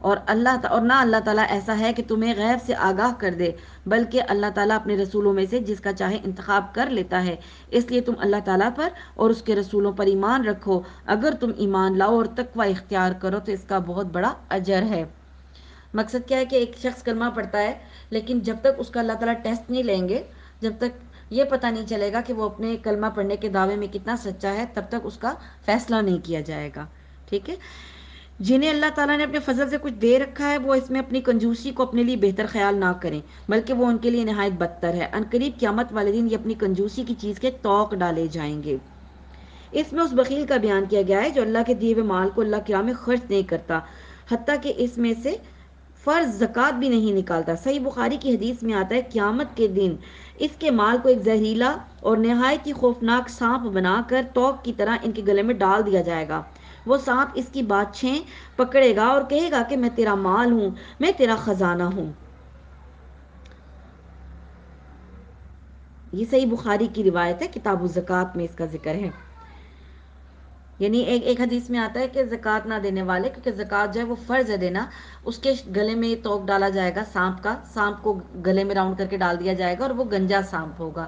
[SPEAKER 1] اور نہ اللہ تعالیٰ ایسا ہے کہ تمہیں غیب سے آگاہ کر دے، بلکہ اللہ تعالیٰ اپنے رسولوں میں سے جس کا چاہے انتخاب کر لیتا ہے، اس لیے تم اللہ تعالیٰ پر اور اس کے رسولوں پر ایمان رکھو، اگر تم ایمان لاؤ اور تقوی اختیار کرو تو اس کا بہت بڑا اجر ہے۔ مقصد کیا ہے کہ ایک شخص کلمہ پڑھتا ہے، لیکن جب تک اس کا اللہ تعالیٰ ٹیسٹ نہیں لیں گے، جب تک یہ پتہ نہیں چلے گا کہ وہ اپنے کلمہ پڑھنے کے دعوے میں کتنا سچا ہے، تب تک اس کا فیصلہ نہیں کیا جائے گا، ٹھیک ہے۔ جنہیں اللہ تعالیٰ نے اپنے فضل سے کچھ دے رکھا ہے وہ اس میں اپنی کنجوسی کو اپنے لیے بہتر خیال نہ کریں، بلکہ وہ ان کے لیے نہایت بدتر ہے۔ عنقریب قیامت والے دن یہ اپنی کنجوسی کی چیز کے طوق ڈالے جائیں گے۔ اس میں اس بخیل کا بیان کیا گیا ہے جو اللہ کے دیے ہوئے مال کو اللہ کی راہ میں خرچ نہیں کرتا، حتیٰ کہ اس میں سے فرض زکوٰۃ بھی نہیں نکالتا۔ صحیح بخاری کی حدیث میں آتا ہے قیامت کے دن اس کے مال کو ایک زہریلا اور نہایت ہی خوفناک سانپ بنا کر توق کی طرح ان کے گلے میں ڈال دیا جائے گا۔ وہ سانپ اس کی باتچھیں پکڑے گا اور کہے گا کہ میں تیرا مال ہوں، میں تیرا خزانہ ہوں۔ یہ صحیح بخاری کی روایت ہے، کتاب الزکوٰۃ میں اس کا ذکر ہے۔ یعنی ایک حدیث میں آتا ہے کہ زکوٰۃ نہ دینے والے، کیونکہ زکوٰۃ جو ہے وہ فرض ہے دینا، اس کے گلے میں توق ڈالا جائے گا سانپ کا، سانپ کو گلے میں راؤنڈ کر کے ڈال دیا جائے گا اور وہ گنجا سانپ ہوگا۔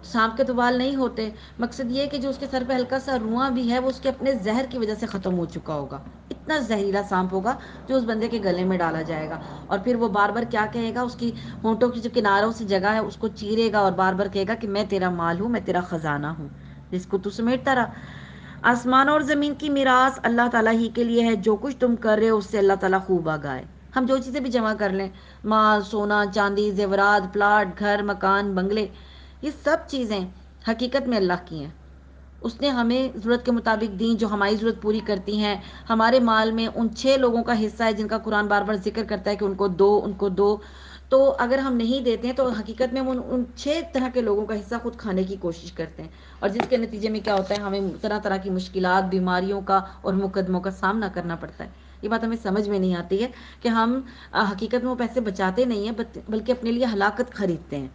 [SPEAKER 1] سانپ کے تو بال نہیں ہوتے، مقصد یہ ہے کہ جو اس کے سر پہ ہلکا سا رواں بھی ہے وہ اس کے اپنے زہر کی وجہ سے ختم ہو چکا ہوگا، اتنا زہریلا سانپ ہوگا جو اس بندے کے گلے میں ڈالا جائے گا۔ اور پھر وہ بار بار کیا کہے گا، اس کی ہونٹوں کی جو کناروں سے جگہ ہے اس کو چیرے گا اور بار بار کہے گا کہ میں تیرا مال ہوں، میں تیرا خزانہ ہوں، جس کو تو سمیٹتا رہا۔ آسمان اور زمین کی میراث اللہ تعالیٰ ہی کے لیے ہے، جو کچھ تم کر رہے ہو اس سے اللہ تعالیٰ خوب آگاہ ہے۔ ہم جو چیزیں بھی جمع کر لیں، مال، سونا، چاندی، زیورات، پلاٹ، گھر، مکان، بنگلے، یہ سب چیزیں حقیقت میں اللہ کی ہیں۔ اس نے ہمیں ضرورت کے مطابق دیں، جو ہماری ضرورت پوری کرتی ہیں۔ ہمارے مال میں ان 6 لوگوں کا حصہ ہے جن کا قرآن بار بار ذکر کرتا ہے کہ ان کو دو، ان کو دو۔ تو اگر ہم نہیں دیتے ہیں تو حقیقت میں ان 6 طرح کے لوگوں کا حصہ خود کھانے کی کوشش کرتے ہیں، اور جس کے نتیجے میں کیا ہوتا ہے، ہمیں طرح طرح کی مشکلات، بیماریوں کا اور مقدموں کا سامنا کرنا پڑتا ہے۔ یہ بات ہمیں سمجھ میں نہیں آتی ہے کہ ہم حقیقت میں وہ پیسے بچاتے نہیں ہیں، بلکہ اپنے لیے ہلاکت خریدتے ہیں۔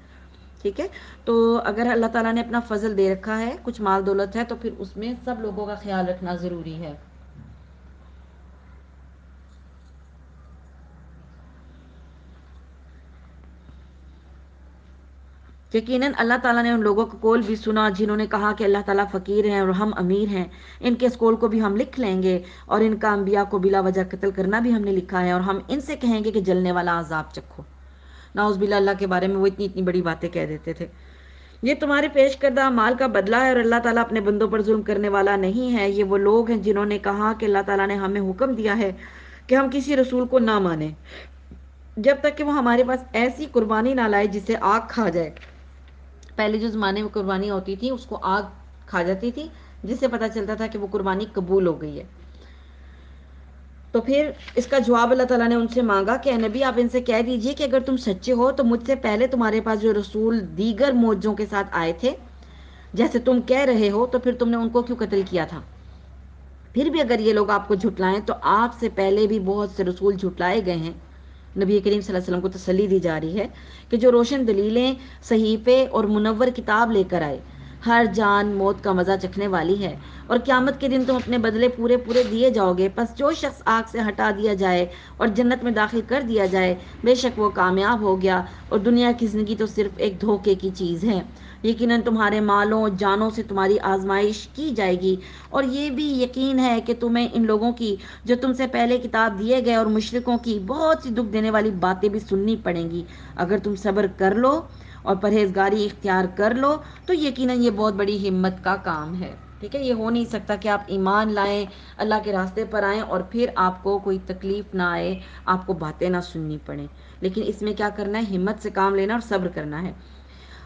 [SPEAKER 1] ٹھیک ہے، تو اگر اللہ تعالیٰ نے اپنا فضل دے رکھا ہے، کچھ مال دولت ہے، تو پھر اس میں سب لوگوں کا خیال رکھنا ضروری ہے۔ یقیناً اللہ تعالیٰ نے ان لوگوں کا قول بھی سنا جنہوں نے کہا کہ اللہ تعالیٰ فقیر ہیں اور ہم امیر ہیں، ان کے اس قول کو بھی ہم لکھ لیں گے، اور ان کا انبیاء کو بلا وجہ قتل کرنا بھی ہم نے لکھا ہے، اور ہم ان سے کہیں گے کہ جلنے والا عذاب چکھو۔ نعوذ باللہ، اللہ کے بارے میں وہ اتنی اتنی بڑی باتیں کہہ دیتے تھے۔ یہ تمہارے پیش کردہ مال کا بدلہ ہے، اور اللہ تعالیٰ اپنے بندوں پر ظلم کرنے والا نہیں ہے۔ یہ وہ لوگ ہیں جنہوں نے کہا کہ اللہ تعالیٰ نے ہمیں حکم دیا ہے کہ ہم کسی رسول کو نہ مانیں جب تک کہ وہ ہمارے پاس ایسی قربانی نہ لائے جسے آگ کھا جائے۔ پہلے جو زمانے میں قربانی ہوتی تھی اس کو آگ کھا جاتی تھی، جس سے پتہ چلتا تھا کہ وہ قربانی قبول ہو گئی ہے۔ تو پھر اس کا جواب اللہ تعالیٰ نے ان سے مانگا کہ اے نبی، آپ ان سے کہہ دیجئے کہ اگر تم سچے ہو تو مجھ سے پہلے تمہارے پاس جو رسول دیگر معجزوں کے ساتھ آئے تھے جیسے تم کہہ رہے ہو، تو پھر تم نے ان کو کیوں قتل کیا تھا؟ پھر بھی اگر یہ لوگ آپ کو جھٹلائیں تو آپ سے پہلے بھی بہت سے رسول جھٹلائے گئے ہیں۔ نبی کریم صلی اللہ علیہ وسلم کو تسلی دی جا رہی ہے کہ جو روشن دلیلیں، صحیفے اور منور کتاب لے کر آئے، ہر جان موت کا مزہ چکھنے والی ہے، اور قیامت کے دن تم اپنے بدلے پورے پورے دیے جاؤ گے۔ پس جو شخص آگ سے ہٹا دیا جائے اور جنت میں داخل کر دیا جائے، بے شک وہ کامیاب ہو گیا، اور دنیا کی زندگی تو صرف ایک دھوکے کی چیز ہے۔ یقیناً تمہارے مالوں جانوں سے تمہاری آزمائش کی جائے گی، اور یہ بھی یقین ہے کہ تمہیں ان لوگوں کی جو تم سے پہلے کتاب دیے گئے اور مشرکوں کی بہت سی دکھ دینے والی باتیں بھی سننی پڑیں گی۔ اگر تم صبر کر لو اور پرہیزگاری اختیار کر لو تو یقیناً یہ بہت بڑی ہمت کا کام ہے۔ ٹھیک ہے، یہ ہو نہیں سکتا کہ آپ ایمان لائیں، اللہ کے راستے پر آئیں اور پھر آپ کو کوئی تکلیف نہ آئے، آپ کو باتیں نہ سننی پڑیں۔ لیکن اس میں کیا کرنا ہے، ہمت سے کام لینا اور صبر کرنا ہے۔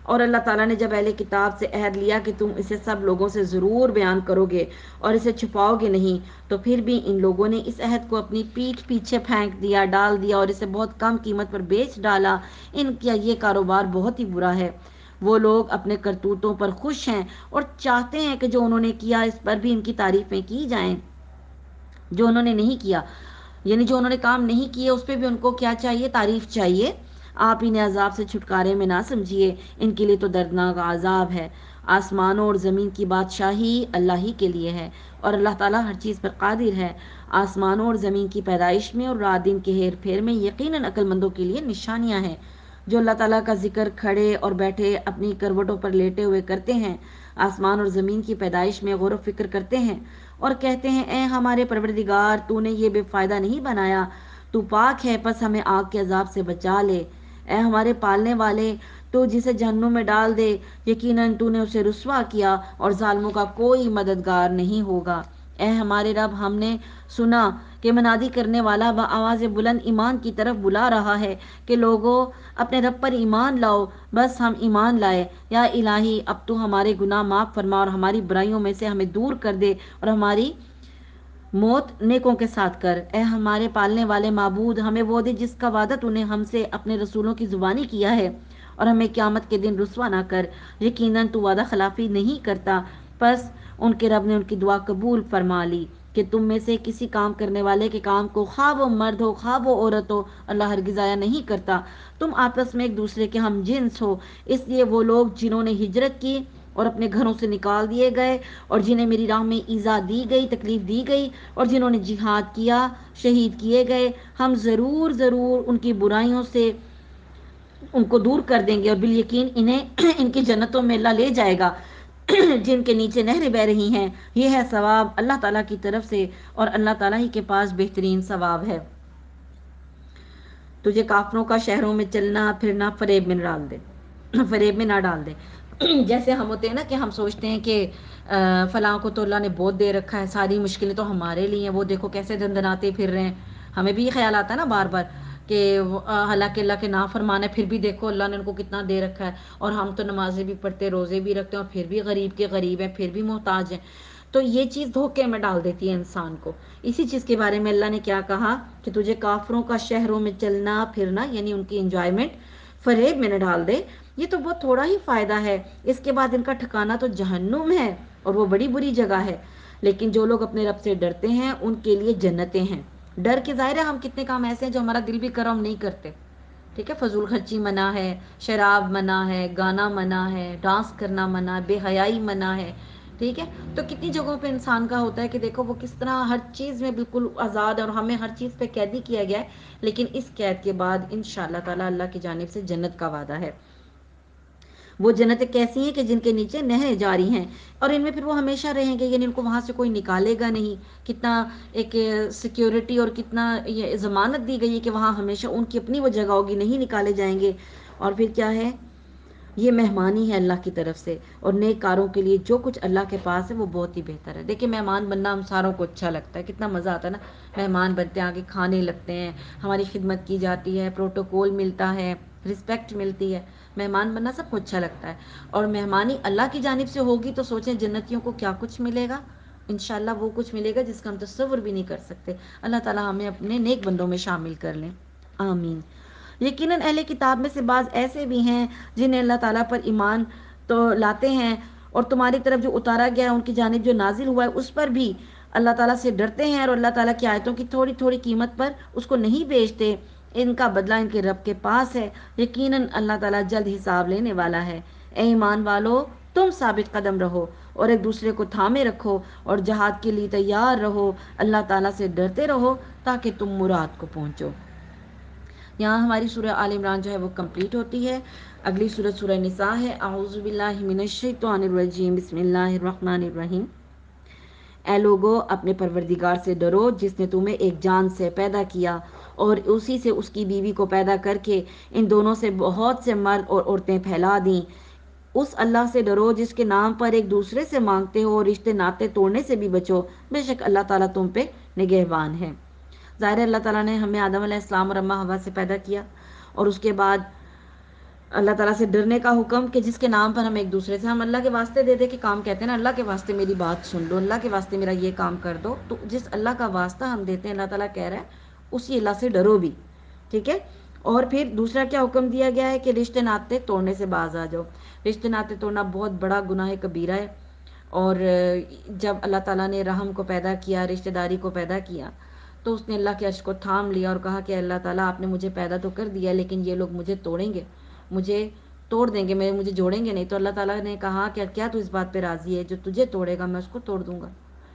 [SPEAKER 1] اور اللہ تعالیٰ نے جب اہل کتاب سے عہد لیا کہ تم اسے سب لوگوں سے ضرور بیان کرو گے اور اسے چھپاؤ گے نہیں، تو پھر بھی ان لوگوں نے اس عہد کو اپنی پیٹھ پیچھے پھینک دیا، ڈال دیا، اور اسے بہت کم قیمت پر بیچ ڈالا۔ ان کا یہ کاروبار بہت ہی برا ہے۔ وہ لوگ اپنے کرتوتوں پر خوش ہیں اور چاہتے ہیں کہ جو انہوں نے کیا اس پر بھی ان کی تعریفیں کی جائیں۔ جو انہوں نے نہیں کیا، یعنی جو انہوں نے کام نہیں کیے، اس پہ بھی ان کو کیا چاہیے، تعریف چاہیے۔ آپ انہیں عذاب سے چھٹکارے میں نہ سمجھیے، ان کے لیے تو دردناک عذاب ہے۔ آسمانوں اور زمین کی بادشاہی اللہ ہی کے لیے ہے، اور اللہ تعالیٰ ہر چیز پر قادر ہے۔ آسمانوں اور زمین کی پیدائش میں اور رات دن کے ہیر پھیر میں یقیناً عقل مندوں کے لیے نشانیاں ہیں۔ جو اللہ تعالیٰ کا ذکر کھڑے اور بیٹھے اپنی کروٹوں پر لیٹے ہوئے کرتے ہیں، آسمان اور زمین کی پیدائش میں غور و فکر کرتے ہیں اور کہتے ہیں اے ہمارے پروردگار، تو نے یہ بے فائدہ نہیں بنایا، تو پاک ہے، پس ہمیں آگ کے عذاب سے بچا لے۔ اے ہمارے پالنے والے، تو جسے جہنم میں ڈال دے، یقیناً تو نے اسے رسوا کیا، اور ظالموں کا کوئی مددگار نہیں ہوگا۔ اے ہمارے رب، ہم نے سنا کہ منادی کرنے والا بآواز بلند ایمان کی طرف بلا رہا ہے کہ لوگوں اپنے رب پر ایمان لاؤ۔ بس ہم ایمان لائے۔ یا الہی، اب تو ہمارے گناہ معاف فرما اور ہماری برائیوں میں سے ہمیں دور کر دے، اور ہماری موت نیکوں کے ساتھ کر، اے ہمارے پالنے والے معبود، ہمیں وہ دے جس کا وعدہ تو نے ہم سے اپنے رسولوں کی زبانی کیا ہے، اور ہمیں قیامت کے دن رسوا نہ کر، یقیناً تو وعدہ خلافی نہیں کرتا۔ پس ان کے رب نے ان کی دعا قبول فرما لی کہ تم میں سے کسی کام کرنے والے کے کام کو، خواہ وہ مرد ہو خواہ وہ عورت ہو، اللہ ہرگز ضائع نہیں کرتا۔ تم آپس میں ایک دوسرے کے ہم جنس ہو، اس لیے وہ لوگ جنہوں نے ہجرت کی اور اپنے گھروں سے نکال دیے گئے، اور جنہیں میری راہ میں ایذا دی گئی، تکلیف دی گئی، اور جنہوں نے جہاد کیا، شہید کیے گئے، ہم ضرور ضرور ان کی برائیوں سے ان کو دور کر دیں گے، اور بالیقین انہیں ان کی جنتوں میں اللہ لے جائے گا جن کے نیچے نہریں بہ رہی ہیں۔ یہ ہے ثواب اللہ تعالیٰ کی طرف سے، اور اللہ تعالیٰ ہی کے پاس بہترین ثواب ہے۔ تجھے کافروں کا شہروں میں چلنا پھرنا فریب میں نہ ڈال دے، فریب میں نہ ڈال دے۔ جیسے ہم ہوتے ہیں نا کہ ہم سوچتے ہیں کہ فلاں کو تو اللہ نے بہت دے رکھا ہے، ساری مشکلیں تو ہمارے لیے ہیں، وہ دیکھو کیسے دندناتے پھر رہے ہیں۔ ہمیں بھی یہ خیال آتا ہے نا بار بار کہ حالانکہ اللہ کے نافرمان ہے، پھر بھی دیکھو اللہ نے ان کو کتنا دے رکھا ہے، اور ہم تو نمازیں بھی پڑھتے روزے بھی رکھتے ہیں، اور پھر بھی غریب کے غریب ہیں، پھر بھی محتاج ہیں۔ تو یہ چیز دھوکے میں ڈال دیتی ہے انسان کو۔ اسی چیز کے بارے میں اللہ نے کیا کہا کہ تجھے کافروں کا شہروں میں چلنا پھرنا، یعنی ان کی انجوائمنٹ، فریب میں نہ ڈال دے۔ یہ تو بہت تھوڑا ہی فائدہ ہے، اس کے بعد ان کا ٹھکانہ تو جہنم ہے، اور وہ بڑی بری جگہ ہے۔ لیکن جو لوگ اپنے رب سے ڈرتے ہیں ان کے لیے جنتیں ہیں۔ ڈر کے ظاہر ہے ہم کتنے کام ایسے ہیں جو ہمارا دل بھی کرو ہم نہیں کرتے، ٹھیک ہے، فضول خرچی منع ہے، شراب منع ہے، گانا منع ہے، ڈانس کرنا منع ہے، بے حیائی منع ہے، ٹھیک ہے۔ تو کتنی جگہوں پہ انسان کا ہوتا ہے کہ دیکھو وہ کس طرح ہر چیز میں بالکل آزاد ہے، اور ہمیں ہر چیز پہ قیدی کیا گیا ہے، لیکن اس قید کے بعد انشاءاللہ تعالی اللہ کی جانب سے جنت کا وعدہ ہے۔ وہ جنتیں کیسی ہیں کہ جن کے نیچے نہریں جاری ہیں، اور ان میں پھر وہ ہمیشہ رہیں گے، یعنی ان کو وہاں سے کوئی نکالے گا نہیں۔ کتنا ایک سیکیورٹی اور کتنا یہ ضمانت دی گئی ہے کہ وہاں ہمیشہ ان کی اپنی وہ جگہ ہوگی، نہیں نکالے جائیں گے۔ اور پھر کیا ہے، یہ مہمانی ہے اللہ کی طرف سے، اور نیک کاروں کے لیے جو کچھ اللہ کے پاس ہے وہ بہت ہی بہتر ہے۔ دیکھیں مہمان بننا ہم ساروں کو اچھا لگتا ہے، کتنا مزہ آتا ہے نا، مہمان بنتے ہیں، آگے کھانے لگتے ہیں، ہماری خدمت کی جاتی ہے، پروٹوکول ملتا ہے، رسپیکٹ ملتی ہے، مہمان بننا سب کو اچھا لگتا ہے۔ اور مہمانی اللہ کی جانب سے ہوگی تو سوچیں جنتیوں کو کیا کچھ ملے گا، انشاءاللہ وہ کچھ ملے گا جس کا ہم تصور بھی نہیں کر سکتے۔ اللہ تعالی ہمیں اپنے نیک بندوں میں شامل کر لیں، آمین۔ یقیناً اہل کتاب میں سے بعض ایسے بھی ہیں جنہیں اللہ تعالیٰ پر ایمان تو لاتے ہیں، اور تمہاری طرف جو اتارا گیا ہے ان کی جانب جو نازل ہوا ہے اس پر بھی اللہ تعالیٰ سے ڈرتے ہیں، اور اللہ تعالیٰ کی آیتوں کی تھوڑی تھوڑی قیمت پر اس کو نہیں بیچتے۔ ان کا بدلہ ان کے رب کے پاس ہے، یقیناً اللہ تعالیٰ جلد حساب لینے والا ہے۔ اے ایمان والو، تم ثابت قدم رہو اور ایک دوسرے کو تھامے رکھو، اور جہاد کے لیے تیار رہو، اللہ تعالیٰ سے ڈرتے رہو تاکہ تم مراد کو پہنچو۔ یہاں ہماری سورہ آل عمران جو ہے وہ کمپلیٹ ہوتی ہے۔ اگلی سورہ سورہ نساء ہے۔ اعوذ باللہ من الشیطان الرجیم، بسم اللہ الرحمن الرحیم۔ اے لوگو، اپنے پروردگار سے ڈرو جس نے تمہیں ایک جان سے پیدا کیا، اور اسی سے اس کی بیوی کو پیدا کر کے ان دونوں سے بہت سے مرد اور عورتیں پھیلا دیں۔ اس اللہ سے ڈرو جس کے نام پر ایک دوسرے سے مانگتے ہو، اور رشتے ناطے توڑنے سے بھی بچو، بے شک اللہ تعالیٰ تم پہ نگہبان ہے۔ ظاہر ہے اللہ تعالیٰ نے ہمیں آدم علیہ السلام اور اماں حوا سے پیدا کیا، اور اس کے بعد اللہ تعالیٰ سے ڈرنے کا حکم کہ جس کے نام پر ہم ایک دوسرے سے، ہم اللہ کے واسطے دے دے کے کام کہتے ہیں نا، اللہ کے واسطے میری بات سن لو، اللہ کے واسطے میرا یہ کام کر دو، تو جس اللہ کا واسطہ ہم دیتے ہیں اللہ تعالیٰ کہہ رہا ہے اسی اللہ سے ڈرو بھی، ٹھیک ہے۔ اور پھر دوسرا کیا حکم دیا گیا ہے کہ رشتے ناطے توڑنے سے باز آ جاؤ۔ رشتے ناطے توڑنا بہت بڑا گناہ کبیرہ ہے، اور جب اللہ تعالیٰ نے رحم کو پیدا کیا، رشتہ داری کو پیدا کیا، تو اس نے اللہ کے عرش کو تھام لیا اور کہا کہ اللہ تعالیٰ آپ نے مجھے پیدا تو کر دیا، لیکن یہ لوگ مجھے توڑیں گے، مجھے توڑ دیں گے، مجھے جوڑیں گے نہیں۔ تو اللہ تعالیٰ نے کہا کہ کیا تو اس بات پہ راضی ہے، جو تجھے توڑے گا میں اس کو توڑ دوں گا،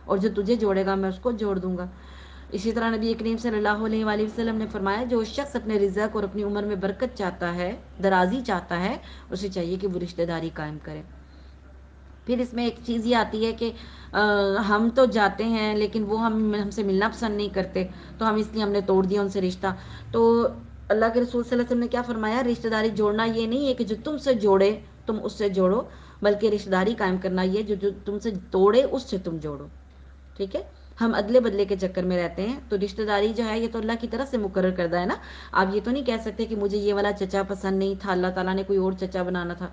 [SPEAKER 1] اور جو تجھے جوڑے گا میں اس کو جوڑ دوں گا۔ اسی طرح نبی کریم صلی اللہ علیہ وآلہ وسلم نے فرمایا جو شخص اپنے رزق اور اپنی عمر میں برکت چاہتا ہے، درازی چاہتا ہے، اسے چاہیے کہ وہ رشتہ داری قائم کرے۔ پھر اس میں ایک چیز یہ آتی ہے کہ ہم تو جاتے ہیں لیکن وہ ہم سے ملنا پسند نہیں کرتے، تو ہم نے توڑ دیا ان سے رشتہ۔ تو اللہ کے رسول صلی اللہ علیہ وسلم نے کیا فرمایا، رشتہ داری جوڑنا یہ نہیں ہے کہ جو تم سے جوڑے تم اس سے جوڑو، بلکہ رشتہ داری قائم کرنا یہ جو تم سے توڑے اس سے تم جوڑو، ٹھیک ہے۔ ہم ادلے بدلے کے چکر میں رہتے ہیں، تو رشتہ داری جو ہے یہ تو اللہ کی طرف سے مقرر کردہ ہے نا۔ آپ یہ تو نہیں کہہ سکتے کہ مجھے یہ والا چچا پسند نہیں تھا، اللہ تعالیٰ نے کوئی اور چچا بنانا تھا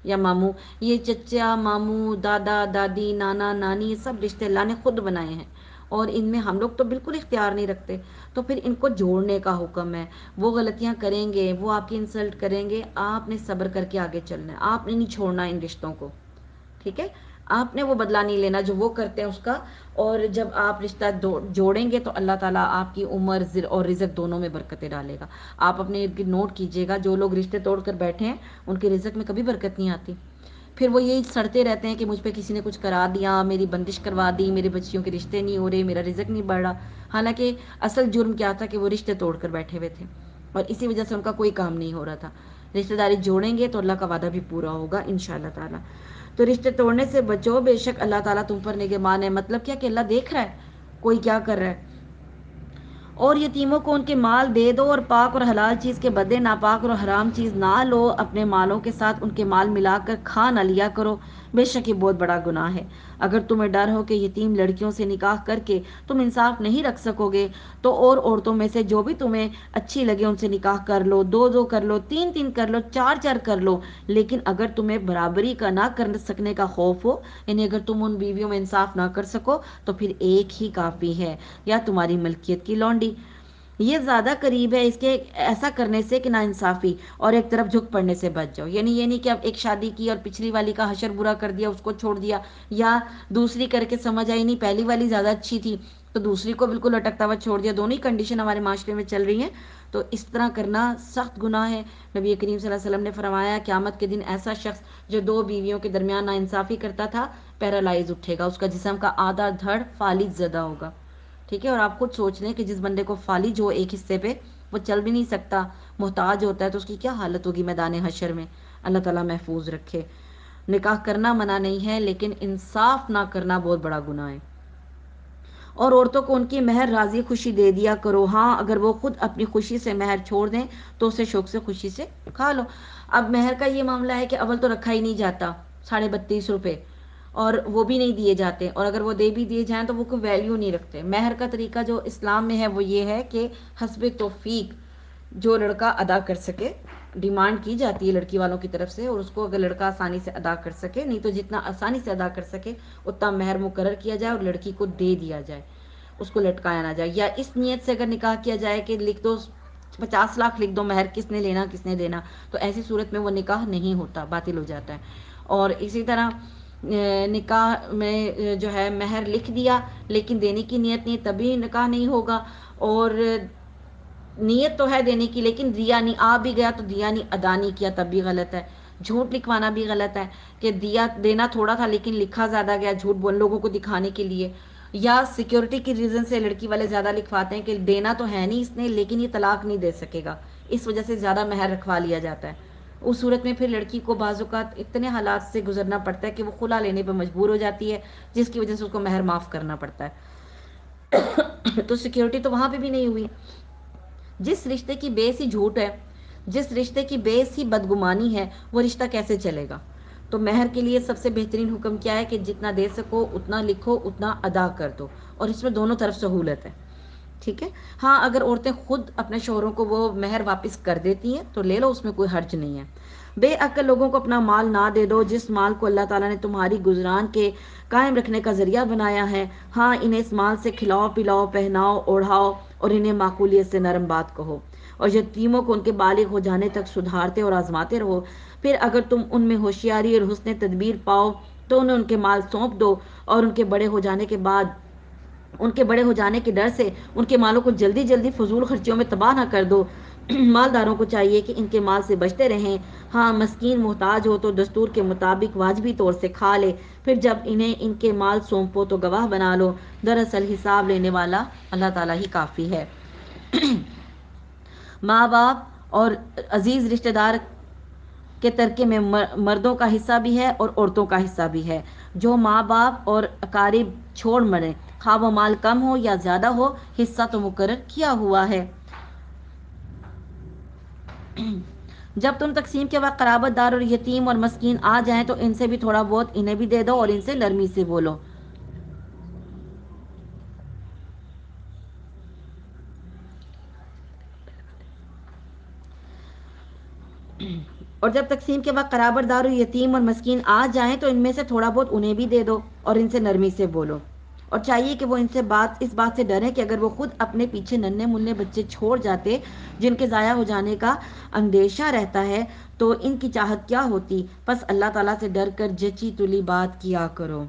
[SPEAKER 1] یا ماموں۔ یہ چچا، ماموں، دادا، دادی، نانا، نانی، یہ سب رشتے اللہ نے خود بنائے ہیں، اور ان میں ہم لوگ تو بالکل اختیار نہیں رکھتے. تو پھر ان کو جوڑنے کا حکم ہے. وہ غلطیاں کریں گے، وہ آپ کی انسلٹ کریں گے، آپ نے صبر کر کے آگے چلنا ہے، آپ نے نہیں چھوڑنا ان رشتوں کو. ٹھیک ہے، آپ نے وہ بدلہ نہیں لینا جو وہ کرتے ہیں اس کا. اور جب آپ رشتہ جوڑیں گے تو اللہ تعالیٰ آپ کی عمر اور رزق دونوں میں برکتیں ڈالے گا. آپ اپنے ارد گرد نوٹ کیجئے گا، جو لوگ رشتے توڑ کر بیٹھے ہیں ان کے رزق میں کبھی برکت نہیں آتی. پھر وہ یہی سڑتے رہتے ہیں کہ مجھ پہ کسی نے کچھ کرا دیا، میری بندش کروا دی، میرے بچیوں کے رشتے نہیں ہو رہے، میرا رزق نہیں بڑھ رہا. حالانکہ اصل جرم کیا تھا کہ وہ رشتے توڑ کر بیٹھے ہوئے تھے اور اسی وجہ سے ان کا کوئی کام نہیں ہو رہا تھا. رشتہ داری جوڑیں گے تو اللہ کا وعدہ بھی پورا ہوگا انشاءاللہ تعالی. تو رشتے توڑنے سے بچو، بے شک اللہ تعالیٰ تم پر نگہبان ہے. مطلب کیا کہ اللہ دیکھ رہا ہے کوئی کیا کر رہا ہے. اور یتیموں کو ان کے مال دے دو، اور پاک اور حلال چیز کے بدلے ناپاک اور حرام چیز نہ لو. اپنے مالوں کے ساتھ ان کے مال ملا کر کھا نہ لیا کرو، بے شک یہ بہت بڑا گناہ ہے. اگر تمہیں ڈر ہو کہ یتیم لڑکیوں سے نکاح کر کے تم انصاف نہیں رکھ سکو گے تو اور عورتوں میں سے جو بھی تمہیں اچھی لگے ان سے نکاح کر لو. دو دو کر لو، تین تین کر لو، چار چار کر لو. لیکن اگر تمہیں برابری کا نہ کر سکنے کا خوف ہو، یعنی اگر تم ان بیویوں میں انصاف نہ کر سکو تو پھر ایک ہی کافی ہے، یا تمہاری ملکیت کی لونڈی. یہ زیادہ قریب ہے اس کے ایسا کرنے سے کہ نا انصافی اور ایک طرف جھک پڑنے سے بچ جاؤ. یعنی یہ نہیں کہ اب ایک شادی کی اور پچھلی والی کا حشر برا کر دیا، اس کو چھوڑ دیا، یا دوسری کر کے سمجھ آئی نہیں پہلی والی زیادہ اچھی تھی تو دوسری کو بالکل لٹکتا ہوا چھوڑ دیا. دونوں ہی کنڈیشن ہمارے معاشرے میں چل رہی ہیں، تو اس طرح کرنا سخت گناہ ہے. نبی کریم صلی اللہ علیہ وسلم نے فرمایا قیامت کے دن ایسا شخص جو دو بیویوں کے درمیان ناانصافی کرتا تھا پیرالائز اٹھے گا، اس کا جسم کا آدھا دھڑ فالج زدہ ہوگا. ٹھیک ہے، اور آپ خود سوچ لیں کہ جس بندے کو فالج ہو ایک حصے پہ، وہ چل بھی نہیں سکتا، محتاج ہوتا ہے، تو اس کی کیا حالت ہوگی میدان حشر میں. اللہ تعالیٰ محفوظ رکھے. نکاح کرنا منع نہیں ہے، لیکن انصاف نہ کرنا بہت بڑا گناہ ہے. اور عورتوں کو ان کی مہر راضی خوشی دے دیا کرو. ہاں اگر وہ خود اپنی خوشی سے مہر چھوڑ دیں تو اسے شوق سے خوشی سے کھا لو. اب مہر کا یہ معاملہ ہے کہ اول تو رکھا ہی نہیں جاتا 32.5 روپے، اور وہ بھی نہیں دیے جاتے، اور اگر وہ دے بھی دیے جائیں تو وہ کوئی ویلیو نہیں رکھتے. مہر کا طریقہ جو اسلام میں ہے وہ یہ ہے کہ حسب توفیق جو لڑکا ادا کر سکے، ڈیمانڈ کی جاتی ہے لڑکی والوں کی طرف سے، اور اس کو اگر لڑکا آسانی سے ادا کر سکے، نہیں تو جتنا آسانی سے ادا کر سکے اتنا مہر مقرر کیا جائے اور لڑکی کو دے دیا جائے، اس کو لٹکایا نہ جائے. یا اس نیت سے اگر نکاح کیا جائے کہ لکھ دو 50 لاکھ لکھ دو مہر، کس نے لینا کس نے دینا، تو ایسی صورت میں وہ نکاح نہیں ہوتا، باطل ہو جاتا ہے. اور اسی طرح نکاح میں جو ہے مہر لکھ دیا لیکن دینے کی نیت نہیں، تبھی نکاح نہیں ہوگا. اور نیت تو ہے دینے کی لیکن دیا نہیں، آ بھی گیا تو دیا نہیں، ادا نہیں کیا تب بھی غلط ہے. جھوٹ لکھوانا بھی غلط ہے کہ دیا دینا تھوڑا تھا لیکن لکھا زیادہ گیا، جھوٹ بول لوگوں کو دکھانے کے لیے. یا سیکیورٹی کی ریزن سے لڑکی والے زیادہ لکھواتے ہیں کہ دینا تو ہے نہیں اس نے لیکن یہ طلاق نہیں دے سکے گا، اس وجہ سے زیادہ مہر رکھوا لیا جاتا ہے. اس صورت میں پھر لڑکی کو بعض اوقات اتنے حالات سے گزرنا پڑتا ہے کہ وہ خلا لینے پہ مجبور ہو جاتی ہے، جس کی وجہ سے اس کو مہر معاف کرنا پڑتا ہے. تو سیکیورٹی تو وہاں پہ بھی نہیں ہوئی. جس رشتے کی بیس ہی جھوٹ ہے، جس رشتے کی بیس ہی بدگمانی ہے، وہ رشتہ کیسے چلے گا. تو مہر کے لیے سب سے بہترین حکم کیا ہے کہ جتنا دے سکو اتنا لکھو، اتنا ادا کر دو، اور اس میں دونوں طرف سہولت ہے. ٹھیک ہے. ہاں اگر عورتیں خود اپنے شوہروں کو وہ مہر واپس کر دیتی ہیں تو لے لو، اس میں کوئی حرج نہیں ہے. بے عقل لوگوں کو اپنا مال نہ دے دو، جس مال کو اللہ تعالیٰ نے تمہاری گزران کے قائم رکھنے کا ذریعہ بنایا ہے. ہاں انہیں اس مال سے کھلاؤ پلاؤ، پہناؤ اوڑھاؤ، اور انہیں معقولیت سے نرم بات کہو، اور یتیموں کو ان کے بالغ ہو جانے تک سدھارتے اور آزماتے رہو. پھر اگر تم ان میں ہوشیاری اور حسن تدبیر پاؤ تو انہیں ان کے مال سونپ دو، اور ان کے بڑے ہو جانے کے بعد ان کے بڑے ہو جانے کے ڈر سے ان کے مالوں کو جلدی جلدی فضول خرچیوں میں تباہ نہ کر دو. مالداروں کو چاہیے کہ ان کے مال سے بچتے رہیں. ہاں مسکین محتاج ہو تو دستور کے مطابق واجبی طور سے کھا لے، پھر جب انہیں ان کے مال سونپو تو گواہ بنا لو. دراصل حساب لینے والا اللہ تعالیٰ ہی کافی ہے. ماں باپ اور عزیز رشتہ دار کے ترکے میں مردوں کا حصہ بھی ہے اور عورتوں کا حصہ بھی ہے. جو ماں باپ اور اقارب چھوڑ مرے، خواہ وہ مال کم ہو یا زیادہ ہو، حصہ تو مقرر کیا ہوا ہے. جب تم تقسیم کے وقت قرابت دار اور یتیم اور مسکین آ جائیں تو ان سے بھی تھوڑا بہت انہیں بھی دے دو اور ان سے نرمی سے بولو. اور جب تقسیم کے وقت قرابت دار اور یتیم اور مسکین آ جائیں تو ان میں سے تھوڑا بہت انہیں بھی دے دو اور ان سے نرمی سے بولو. اور چاہیے کہ وہ ان سے اس بات سے ڈریں کہ اگر وہ خود اپنے پیچھے ننھے منھے بچے چھوڑ جاتے جن کے ضائع ہو جانے کا اندیشہ رہتا ہے تو ان کی چاہت کیا ہوتی، پس اللہ تعالیٰ سے ڈر کر جچی تلی بات کیا کرو۔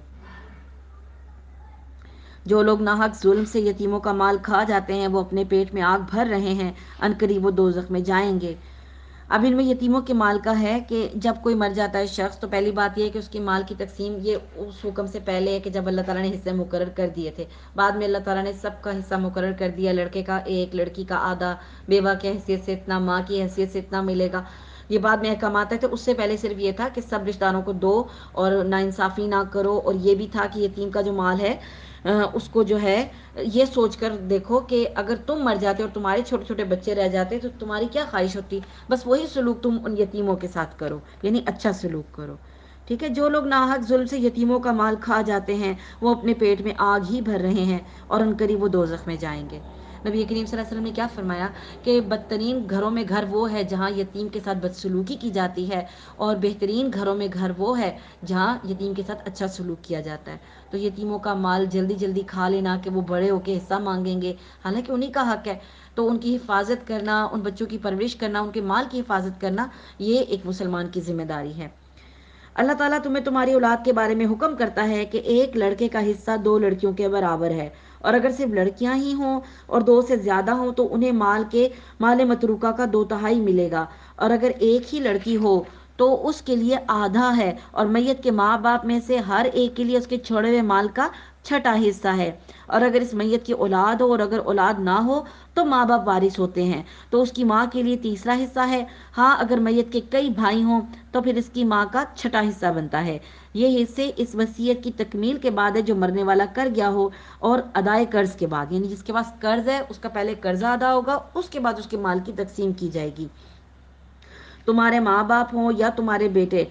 [SPEAKER 1] جو لوگ ناحق ظلم سے یتیموں کا مال کھا جاتے ہیں وہ اپنے پیٹ میں آگ بھر رہے ہیں، عنقریب وہ دوزخ میں جائیں گے۔ اب ان میں یتیموں کے مال کا ہے کہ جب کوئی مر جاتا ہے شخص تو پہلی بات یہ ہے کہ اس کی مال کی تقسیم یہ اس حکم سے پہلے ہے کہ جب اللہ تعالیٰ نے حصے مقرر کر دیے تھے، بعد میں اللہ تعالیٰ نے سب کا حصہ مقرر کر دیا، لڑکے کا ایک، لڑکی کا آدھا، بیوہ کی حیثیت سے اتنا، ماں کی حیثیت سے اتنا ملے گا، یہ بعد میں احکامات ہے۔ تو اس سے پہلے صرف یہ تھا کہ سب رشتہ داروں کو دو اور ناانصافی نہ کرو، اور یہ بھی تھا کہ یتیم کا جو مال ہے اس کو جو ہے یہ سوچ کر دیکھو کہ اگر تم مر جاتے اور تمہارے چھوٹے چھوٹے بچے رہ جاتے تو تمہاری کیا خواہش ہوتی، بس وہی سلوک تم ان یتیموں کے ساتھ کرو، یعنی اچھا سلوک کرو، ٹھیک ہے۔ جو لوگ ناحق ظلم سے یتیموں کا مال کھا جاتے ہیں وہ اپنے پیٹ میں آگ ہی بھر رہے ہیں اور عنقریب وہ دوزخ میں جائیں گے۔ نبی کریم صلی اللہ علیہ وسلم نے کیا فرمایا کہ بدترین گھروں میں گھر وہ ہے جہاں یتیم کے ساتھ بدسلوکی کی جاتی ہے، اور بہترین گھروں میں گھر وہ ہے جہاں یتیم کے ساتھ اچھا سلوک کیا جاتا ہے۔ تو یتیموں کا مال جلدی جلدی کھا لینا کہ وہ بڑے ہو کے حصہ مانگیں گے، حالانکہ انہی کا حق ہے، تو ان کی حفاظت کرنا، ان بچوں کی پرورش کرنا، ان کے مال کی حفاظت کرنا، یہ ایک مسلمان کی ذمہ داری ہے۔ اللہ تعالیٰ تمہیں تمہاری اولاد کے بارے میں حکم کرتا ہے کہ ایک لڑکے کا حصہ دو لڑکیوں کے برابر ہے، اور اگر صرف لڑکیاں ہی ہوں اور دو سے زیادہ ہوں تو انہیں مال متروکہ کا 2/3 ملے گا، اور اگر ایک ہی لڑکی ہو تو اس کے لیے آدھا ہے، اور میت کے ماں باپ میں سے ہر ایک کے لیے اس کے چھوڑے ہوئے مال کا 6واں حصہ ہے، اور اگر اس میت کی اولاد ہو اور اگر اولاد نہ ہو تو ماں باپ وارث ہوتے ہیں تو اس کی ماں کے لیے تیسرا حصہ ہے، ہاں اگر میت کے کئی بھائی ہوں تو پھر اس کی ماں کا 6واں حصہ بنتا ہے۔ یہ حصے اس وصیت کی تکمیل کے بعد ہے جو مرنے والا کر گیا ہو، اور ادائے قرض کے بعد، یعنی جس کے پاس قرض ہے اس کا پہلے قرضہ ادا ہوگا، اس کے بعد اس کے مال کی تقسیم کی جائے گی۔ تمہارے ماں باپ ہوں یا تمہارے بیٹے،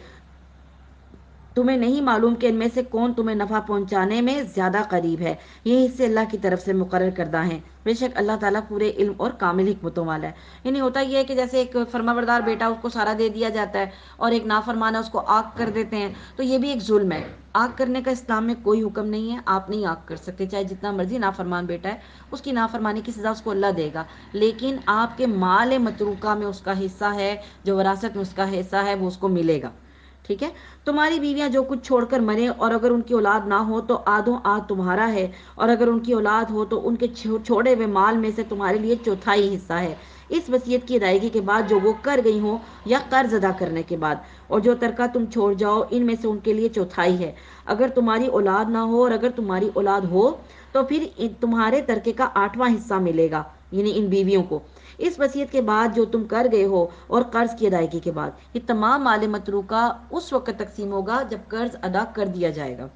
[SPEAKER 1] تمہیں نہیں معلوم کہ ان میں سے کون تمہیں نفع پہنچانے میں زیادہ قریب ہے، یہ حصے اللہ کی طرف سے مقرر کردہ ہیں، بے شک اللہ تعالیٰ پورے علم اور کامل حکمتوں والا ہے۔ یعنی ہوتا یہ ہے کہ جیسے ایک فرمانبردار بیٹا اس کو سارا دے دیا جاتا ہے اور ایک نافرمان ہے اس کو آگ کر دیتے ہیں، تو یہ بھی ایک ظلم ہے۔ آگ کرنے کا اسلام میں کوئی حکم نہیں ہے، آپ نہیں آگ کر سکتے، چاہے جتنا مرضی نافرمان بیٹا ہے، اس کی نافرمانی کی سزا اس کو اللہ دے گا، لیکن آپ کے مال متروکہ میں اس کا حصہ ہے، جو وراثت میں اس کا حصہ ہے، وہ اس کو ملے گا، ٹھیک ہے۔ تمہاری بیویاں جو کچھ چھوڑ کر مرے اور اگر ان کی اولاد نہ ہو تو آدھوں آدھ تمہارا ہے، اور اگر ان کی اولاد ہو تو ان کے چھوڑے ہوئے مال میں سے تمہارے لیے 4تھائی حصہ ہے، اس وصیت کی ادائیگی کے بعد جو وہ کر گئی ہوں یا قرض ادا کرنے کے بعد، اور جو ترکہ تم چھوڑ جاؤ ان میں سے ان کے لیے 4تھائی ہے، اگر تمہاری اولاد نہ ہو، اور اگر تمہاری اولاد ہو تو پھر تمہارے ترکے کا 8واں حصہ ملے گا، یعنی ان بیویوں کو، اس وصیت کے بعد جو تم کر گئے ہو اور قرض کی ادائیگی کے بعد۔ یہ تمام مال متروکہ اس وقت تقسیم ہوگا جب قرض ادا کر دیا جائے گا۔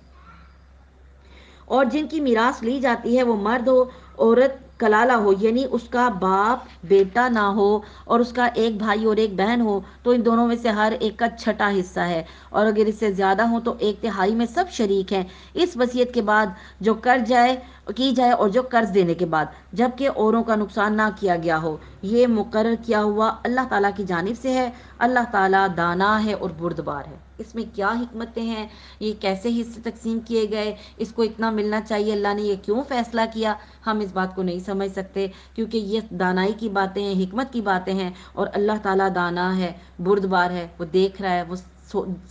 [SPEAKER 1] اور جن کی میراث لی جاتی ہے وہ مرد ہو، عورت کلالہ ہو، یعنی اس کا باپ بیٹا نہ ہو اور اس کا ایک بھائی اور ایک بہن ہو تو ان دونوں میں سے ہر ایک کا 6واں حصہ ہے، اور اگر اس سے زیادہ ہوں تو 1/3 میں سب شریک ہیں، اس وصیت کے بعد جو کی جائے اور جو قرض دینے کے بعد، جبکہ اوروں کا نقصان نہ کیا گیا ہو، یہ مقرر کیا ہوا اللہ تعالیٰ کی جانب سے ہے، اللہ تعالیٰ دانا ہے اور بردبار ہے۔ اس میں کیا حکمتیں ہیں، یہ کیسے حصے تقسیم کیے گئے، اس کو اتنا ملنا چاہیے، اللہ نے یہ کیوں فیصلہ کیا، ہم اس بات کو نہیں سمجھ سکتے، کیونکہ یہ دانائی کی باتیں ہیں، حکمت کی باتیں ہیں، اور اللہ تعالیٰ دانا ہے، بردبار ہے، وہ دیکھ رہا ہے، وہ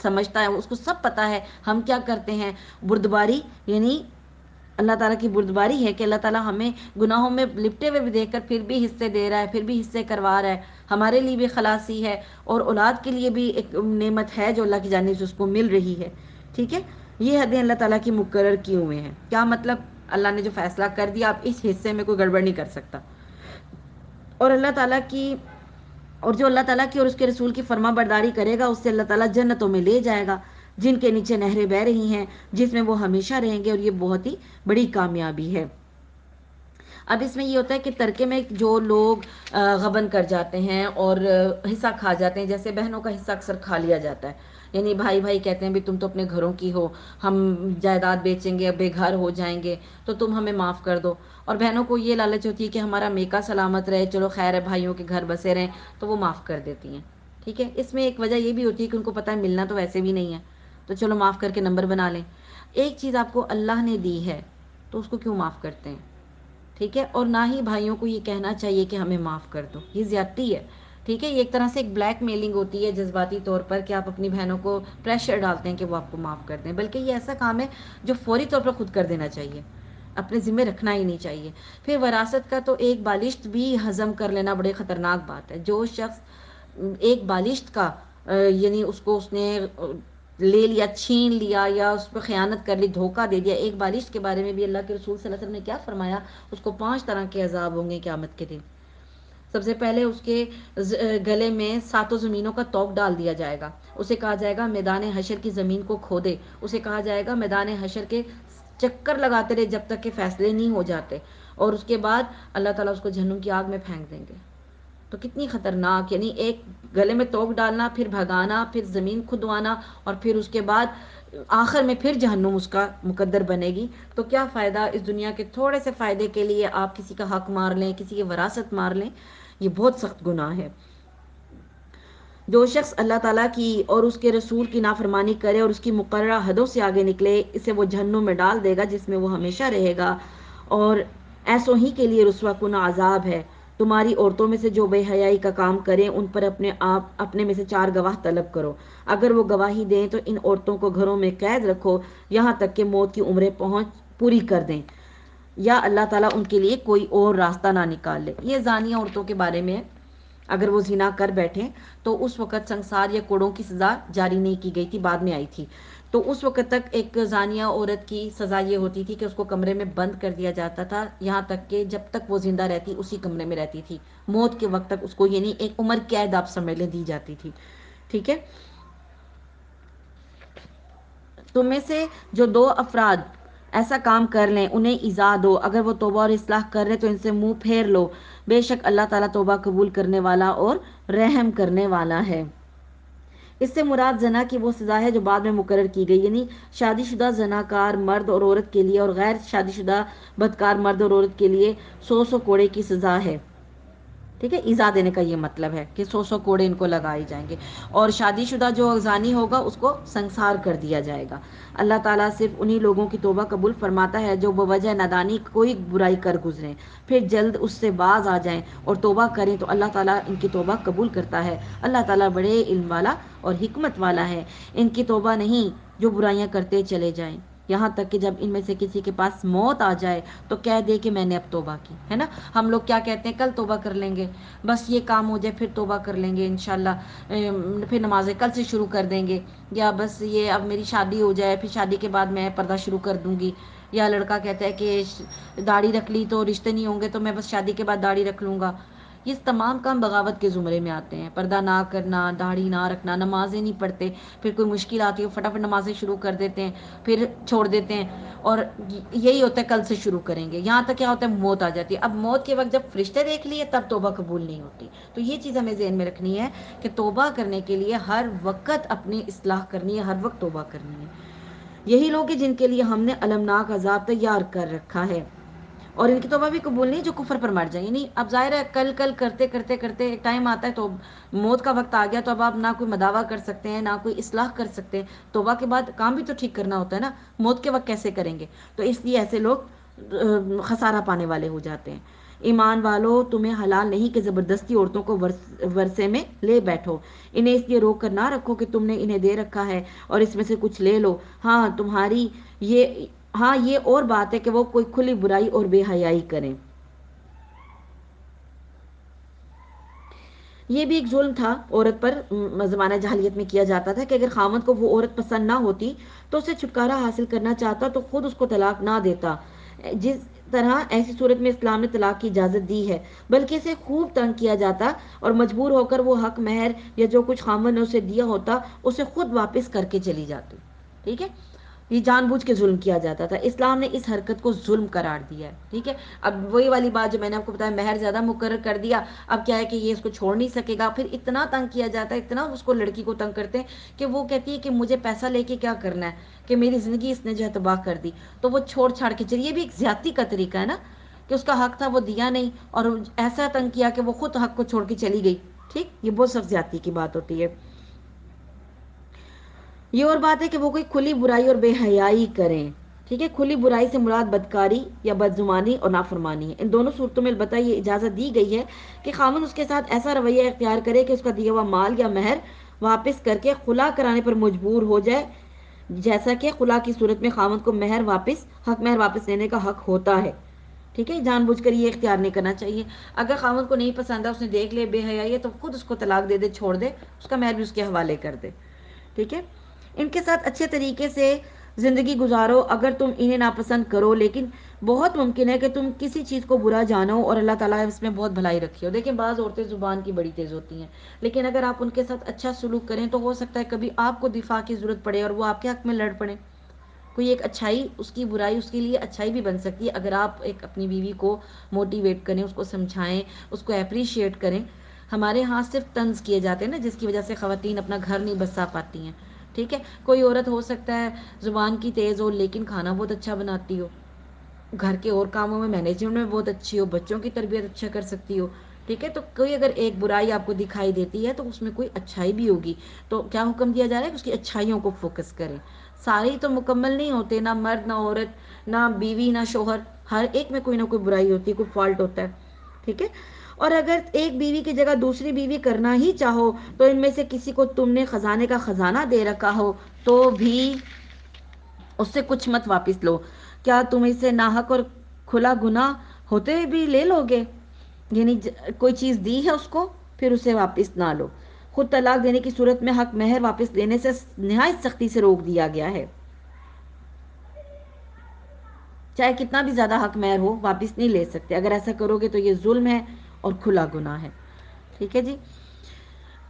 [SPEAKER 1] سمجھتا ہے، اس کو سب پتا ہے ہم کیا کرتے ہیں۔ بردباری یعنی اللہ تعالیٰ کی بردباری ہے کہ اللہ تعالیٰ ہمیں گناہوں میں لپٹے ہوئے بھی دیکھ کر پھر بھی حصے دے رہا ہے، پھر بھی حصے کروا رہا ہے، ہمارے لیے بھی خلاصی ہے، اور اولاد کے لیے بھی ایک نعمت ہے جو اللہ کی جانب سے اس کو مل رہی ہے، ٹھیک ہے۔ یہ حدیں اللہ تعالیٰ کی مقرر کیے ہوئے ہیں، کیا مطلب، اللہ نے جو فیصلہ کر دیا اب اس حصے میں کوئی گڑبڑ نہیں کر سکتا، اور اللہ تعالیٰ کی اور جو اللہ تعالیٰ کی اور اس کے رسول کی فرما برداری کرے گا اس سے اللہ تعالیٰ جنتوں میں لے جائے گا جن کے نیچے نہریں بہہ رہی ہیں، جس میں وہ ہمیشہ رہیں گے، اور یہ بہت ہی بڑی کامیابی ہے۔ اب اس میں یہ ہوتا ہے کہ ترکے میں جو لوگ غبن کر جاتے ہیں اور حصہ کھا جاتے ہیں، جیسے بہنوں کا حصہ اکثر کھا لیا جاتا ہے، یعنی بھائی بھائی کہتے ہیں بھی تم تو اپنے گھروں کی ہو، ہم جائیداد بیچیں گے، بے گھر ہو جائیں گے تو تم ہمیں معاف کر دو، اور بہنوں کو یہ لالچ ہوتی ہے کہ ہمارا میکا سلامت رہے، چلو خیر ہے بھائیوں کے گھر بسے رہیں، تو وہ معاف کر دیتی ہیں، ٹھیک ہے۔ اس میں ایک وجہ یہ بھی ہوتی ہے کہ ان کو پتہ ہے ملنا تو ویسے بھی نہیں ہے، تو چلو معاف کر کے نمبر بنا لیں۔ ایک چیز آپ کو اللہ نے دی ہے تو اس کو کیوں معاف کرتے ہیں؟ ٹھیک ہے، اور نہ ہی بھائیوں کو یہ کہنا چاہیے کہ ہمیں معاف کر دو، یہ زیادتی ہے. ٹھیک ہے، یہ ایک طرح سے ایک بلیک میلنگ ہوتی ہے جذباتی طور پر، کہ آپ اپنی بہنوں کو پریشر ڈالتے ہیں کہ وہ آپ کو معاف کر دیں، بلکہ یہ ایسا کام ہے جو فوری طور پر خود کر دینا چاہیے، اپنے ذمہ رکھنا ہی نہیں چاہیے. پھر وراثت کا تو ایک بالشت بھی ہضم کر لینا بڑے خطرناک بات ہے. جو شخص ایک بالشت کا یعنی اس کو اس نے لے لیا، چھین لیا، یا اس پہ خیانت کر لی، دھوکہ دے دیا. ایک بالشت کے بارے میں بھی اللہ کے رسول صلی اللہ علیہ وسلم نے کیا فرمایا؟ اس کو 5 طرح کے عذاب ہوں گے قیامت کے دن. سب سے پہلے اس کے گلے میں 7 زمینوں کا توق ڈال دیا جائے گا. اسے کہا جائے گا میدان حشر کی زمین کو کھودے. اسے کہا جائے گا میدان حشر کے چکر لگاتے رہے جب تک کہ فیصلے نہیں ہو جاتے، اور اس کے بعد اللہ تعالیٰ اس کو جہنم کی آگ میں پھینک دیں گے. تو کتنی خطرناک، یعنی ایک گلے میں توق ڈالنا، پھر بھگانا، پھر زمین کھدوانا، اور پھر اس کے بعد آخر میں پھر جہنم اس کا مقدر بنے گی. تو کیا فائدہ اس دنیا کے تھوڑے سے فائدے کے لیے آپ کسی کا حق مار لیں، کسی کی وراثت مار لیں؟ یہ بہت سخت گناہ ہے. جو شخص اللہ تعالیٰ کی اور اس کے رسول کی نافرمانی کرے اور اس کی مقررہ حدوں سے آگے نکلے، اسے وہ جہنم میں ڈال دے گا جس میں وہ ہمیشہ رہے گا، اور ایسوں ہی کے لیے رسوا کن عذاب ہے. تمہاری عورتوں میں سے جو بے حیائی کا کام کریں ان پر اپنے میں سے 4 گواہ طلب کرو. اگر وہ گواہی دیں تو ان عورتوں کو گھروں میں قید رکھو یہاں تک کہ موت کی عمریں پوری کر دیں، یا اللہ تعالیٰ ان کے لیے کوئی اور راستہ نہ نکال لے. یہ زانیہ عورتوں کے بارے میں ہے. اگر وہ زنا کر بیٹھیں تو اس وقت سنسار یا کوڑوں کی سزا جاری نہیں کی گئی تھی، بعد میں آئی تھی. تو اس وقت تک ایک زانیہ عورت کی سزا یہ ہوتی تھی کہ اس کو کمرے میں بند کر دیا جاتا تھا، یہاں تک کہ جب تک وہ زندہ رہتی اسی کمرے میں رہتی تھی، موت کے وقت تک اس کو یعنی ایک عمر قید آپ سمجھ لیں دی جاتی تھی. ٹھیک ہے. تم میں سے جو 2 افراد ایسا کام کر لیں انہیں ایذا دو، اگر وہ توبہ اور اصلاح کر رہے تو ان سے منہ پھیر لو، بے شک اللہ تعالیٰ توبہ قبول کرنے والا اور رحم کرنے والا ہے. اس سے مراد زنا کی وہ سزا ہے جو بعد میں مقرر کی گئی، یعنی شادی شدہ زناکار مرد اور عورت کے لیے اور غیر شادی شدہ بدکار مرد اور عورت کے لیے 100 کوڑے کی سزا ہے. ٹھیک ہے، ایذا دینے کا یہ مطلب ہے کہ 100 کوڑے ان کو لگائے جائیں گے، اور شادی شدہ جو زانی ہوگا اس کو سنسار کر دیا جائے گا. اللہ تعالیٰ صرف انہی لوگوں کی توبہ قبول فرماتا ہے جو بوجہ نادانی کوئی برائی کر گزریں، پھر جلد اس سے باز آ جائیں اور توبہ کریں تو اللہ تعالیٰ ان کی توبہ قبول کرتا ہے. اللہ تعالیٰ بڑے علم والا اور حکمت والا ہے. ان کی توبہ نہیں جو برائیاں کرتے چلے جائیں، یہاں تک کہ جب ان میں سے کسی کے پاس موت آ جائے تو کہہ دے کہ میں نے اب توبہ کی ہے نا. ہم لوگ کیا کہتے ہیں؟ کل توبہ کر لیں گے، بس یہ کام ہو جائے پھر توبہ کر لیں گے انشاءاللہ، پھر نمازیں کل سے شروع کر دیں گے، یا بس یہ اب میری شادی ہو جائے پھر شادی کے بعد میں پردہ شروع کر دوں گی. یا لڑکا کہتا ہے کہ داڑھی رکھ لی تو رشتے نہیں ہوں گے تو میں بس شادی کے بعد داڑھی رکھ لوں گا. یہ تمام کام بغاوت کے زمرے میں آتے ہیں. پردہ نہ کرنا، داڑھی نہ رکھنا، نمازیں نہیں پڑھتے، پھر کوئی مشکل آتی ہے فٹافٹ نمازیں شروع کر دیتے ہیں، پھر چھوڑ دیتے ہیں، اور یہی ہوتا ہے کل سے شروع کریں گے. یہاں تک کیا ہوتا ہے؟ موت آ جاتی ہے. اب موت کے وقت جب فرشتے دیکھ لیے تب توبہ قبول نہیں ہوتی. تو یہ چیز ہمیں ذہن میں رکھنی ہے کہ توبہ کرنے کے لیے ہر وقت اپنی اصلاح کرنی ہے، ہر وقت توبہ کرنی ہے. یہی لوگ ہیں جن کے لیے ہم نے المناک عذاب تیار کر رکھا ہے، اور ان کی توبہ بھی قبول نہیں جو کفر پر مر جائیں. یعنی اب ظاہر ہے کل کل کرتے کرتے کرتے ایک ٹائم آتا ہے تو موت کا وقت آ گیا تو اب آپ نہ کوئی مداوع کر سکتے ہیں، نہ کوئی اصلاح کر سکتے ہیں. توبہ کے بعد کام بھی تو ٹھیک کرنا ہوتا ہے نا، موت کے وقت کیسے کریں گے؟ تو اس لیے ایسے لوگ خسارہ پانے والے ہو جاتے ہیں. ایمان والو، تمہیں حلال نہیں کہ زبردستی عورتوں کو ورثے میں لے بیٹھو. انہیں اس لیے روک کر نہ رکھو کہ تم نے انہیں دے رکھا ہے اور اس میں سے کچھ لے لو. یہ ہاں یہ اور بات ہے کہ وہ کوئی کھلی برائی اور بے حیائی کریں. یہ بھی ایک ظلم تھا عورت پر، زمانہ جاہلیت میں کیا جاتا تھا کہ اگر خاوند کو وہ عورت پسند نہ ہوتی تو اسے چھٹکارا حاصل کرنا چاہتا تو خود اس کو طلاق نہ دیتا. جس طرح ایسی صورت میں اسلام نے طلاق کی اجازت دی ہے، بلکہ اسے خوب تنگ کیا جاتا اور مجبور ہو کر وہ حق مہر یا جو کچھ خاوند نے اسے دیا ہوتا اسے خود واپس کر کے چلی جاتی. ٹھیک ہے، یہ جان بوجھ کے ظلم کیا جاتا تھا. اسلام نے اس حرکت کو ظلم قرار دیا ہے. ٹھیک ہے، اب وہی والی بات جو میں نے آپ کو بتایا، مہر زیادہ مقرر کر دیا، اب کیا ہے کہ یہ اس کو چھوڑ نہیں سکے گا. پھر اتنا تنگ کیا جاتا ہے، اتنا اس کو لڑکی کو تنگ کرتے ہیں کہ وہ کہتی ہے کہ مجھے پیسہ لے کے کیا کرنا ہے، کہ میری زندگی اس نے جو ہے تباہ کر دی، تو وہ چھوڑ چھاڑ کے چلیے. یہ بھی ایک زیادتی کا طریقہ ہے نا، کہ اس کا حق تھا وہ دیا نہیں اور ایسا تنگ کیا کہ وہ خود حق کو چھوڑ کے چلی گئی. ٹھیک، یہ بہت سخت زیادتی کی بات ہوتی ہے. یہ اور بات ہے کہ وہ کوئی کھلی برائی اور بے حیائی کریں. ٹھیک ہے، کھلی برائی سے مراد بدکاری یا بدزمانی اور نافرمانی ہے۔ ان دونوں صورتوں میں البتہ یہ اجازت دی گئی ہے کہ خاوند اس کے ساتھ ایسا رویہ اختیار کرے کہ اس کا دیا ہوا مال یا مہر واپس کر کے خلا کرانے پر مجبور ہو جائے، جیسا کہ خلا کی صورت میں خاوند کو مہر واپس لینے کا حق ہوتا ہے۔ ٹھیک ہے، جان بوجھ کر یہ اختیار نہیں کرنا چاہیے۔ اگر خاوند کو نہیں پسند ہے، اس نے دیکھ لے بے حیائی ہے، تو خود اس کو طلاق دے دے، چھوڑ دے، اس کا مہر بھی اس کے حوالے کر دے۔ ٹھیک ہے، ان کے ساتھ اچھے طریقے سے زندگی گزارو اگر تم انہیں ناپسند کرو، لیکن بہت ممکن ہے کہ تم کسی چیز کو برا جانو اور اللہ تعالیٰ اس میں بہت بھلائی رکھی ہو۔ دیکھیں بعض عورتیں زبان کی بڑی تیز ہوتی ہیں، لیکن اگر آپ ان کے ساتھ اچھا سلوک کریں تو ہو سکتا ہے کبھی آپ کو دفاع کی ضرورت پڑے اور وہ آپ کے حق میں لڑ پڑیں۔ کوئی ایک اچھائی، اس کی برائی اس کے لیے اچھائی بھی بن سکتی ہے اگر آپ ایک اپنی بیوی کو موٹیویٹ کریں، اس کو سمجھائیں، اس کو اپریشیٹ کریں۔ ہمارے ہاں صرف طنز کیے جاتے ہیں نا، جس کی وجہ سے خواتین اپنا گھر نہیں بسا پاتی ہیں۔ ٹھیک ہے، کوئی عورت ہو سکتا ہے زبان کی تیز ہو لیکن کھانا بہت اچھا بناتی ہو، گھر کے اور کاموں میں مینجمنٹ میں بہت اچھی ہو، بچوں کی تربیت اچھا کر سکتی ہو۔ ٹھیک ہے، تو کوئی اگر ایک برائی آپ کو دکھائی دیتی ہے تو اس میں کوئی اچھائی بھی ہوگی، تو کیا حکم دیا جا رہا ہے کہ اس کی اچھائیوں کو فوکس کریں۔ سارے تو مکمل نہیں ہوتے، نہ مرد نہ عورت، نہ بیوی نہ شوہر، ہر ایک میں کوئی نہ کوئی برائی ہوتی ہے، کوئی فالٹ ہوتا ہے۔ ٹھیک ہے، اور اگر ایک بیوی کی جگہ دوسری بیوی کرنا ہی چاہو تو ان میں سے کسی کو تم نے خزانے کا خزانہ دے رکھا ہو تو بھی اس سے کچھ مت واپس لو۔ کیا تم اسے ناحق اور کھلا گناہ ہوتے ہوئے بھی لے لو گے؟ یعنی کوئی چیز دی ہے اس کو، پھر اسے واپس نہ لو۔ خود طلاق دینے کی صورت میں حق مہر واپس لینے سے نہایت سختی سے روک دیا گیا ہے۔ چاہے کتنا بھی زیادہ حق مہر ہو، واپس نہیں لے سکتے، اگر ایسا کرو گے تو یہ ظلم ہے اور کھلا گناہ ہے۔ ٹھیک ہے جی،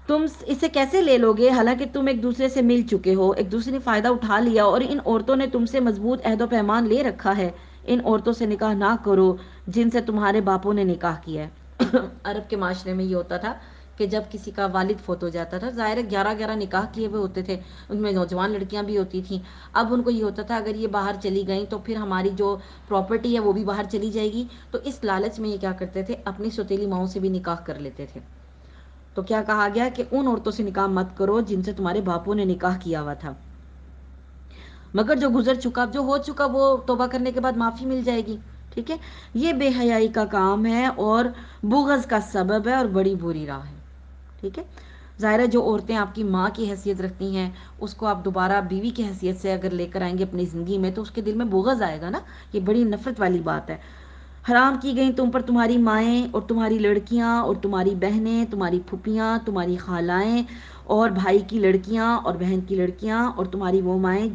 [SPEAKER 1] تم اسے کیسے لے لو گے حالانکہ تم ایک دوسرے سے مل چکے ہو، ایک دوسرے نے فائدہ اٹھا لیا، اور ان عورتوں نے تم سے مضبوط عہد و پیمان لے رکھا ہے۔ ان عورتوں سے نکاح نہ کرو جن سے تمہارے باپوں نے نکاح کیا ہے۔ عرب کے معاشرے میں یہ ہوتا تھا کہ جب کسی کا والد فوت ہو جاتا تھا، ظاہر ہے 11 نکاح کیے ہوئے ہوتے تھے، ان میں نوجوان لڑکیاں بھی ہوتی تھیں۔ اب ان کو یہ ہوتا تھا اگر یہ باہر چلی گئیں تو پھر ہماری جو پراپرٹی ہے وہ بھی باہر چلی جائے گی، تو اس لالچ میں یہ کیا کرتے تھے، اپنی سوتیلی ماؤں سے بھی نکاح کر لیتے تھے۔ تو کیا کہا گیا کہ ان عورتوں سے نکاح مت کرو جن سے تمہارے باپوں نے نکاح کیا ہوا تھا، مگر جو گزر چکا، جو ہو چکا، وہ توبہ کرنے کے بعد معافی مل جائے گی۔ ٹھیک ہے، یہ بے حیائی کا کام ہے اور بغض کا سبب ہے اور بڑی بری راہ ہے۔ ٹھیک ہے، ظاہر ہے جو عورتیں آپ کی ماں کی حیثیت رکھتی ہیں، اس کو آپ دوبارہ بیوی کی حیثیت سے اگر لے کر آئیں گے اپنی زندگی میں تو اس کے دل میں بغض آئے گا نا، یہ بڑی نفرت والی بات ہے۔ حرام کی گئیں تم پر تمہاری مائیں اور تمہاری لڑکیاں اور تمہاری بہنیں، تمہاری پھپھیاں، تمہاری خالائیں اور بھائی کی لڑکیاں اور بہن کی لڑکیاں، اور تمہاری وہ مائیں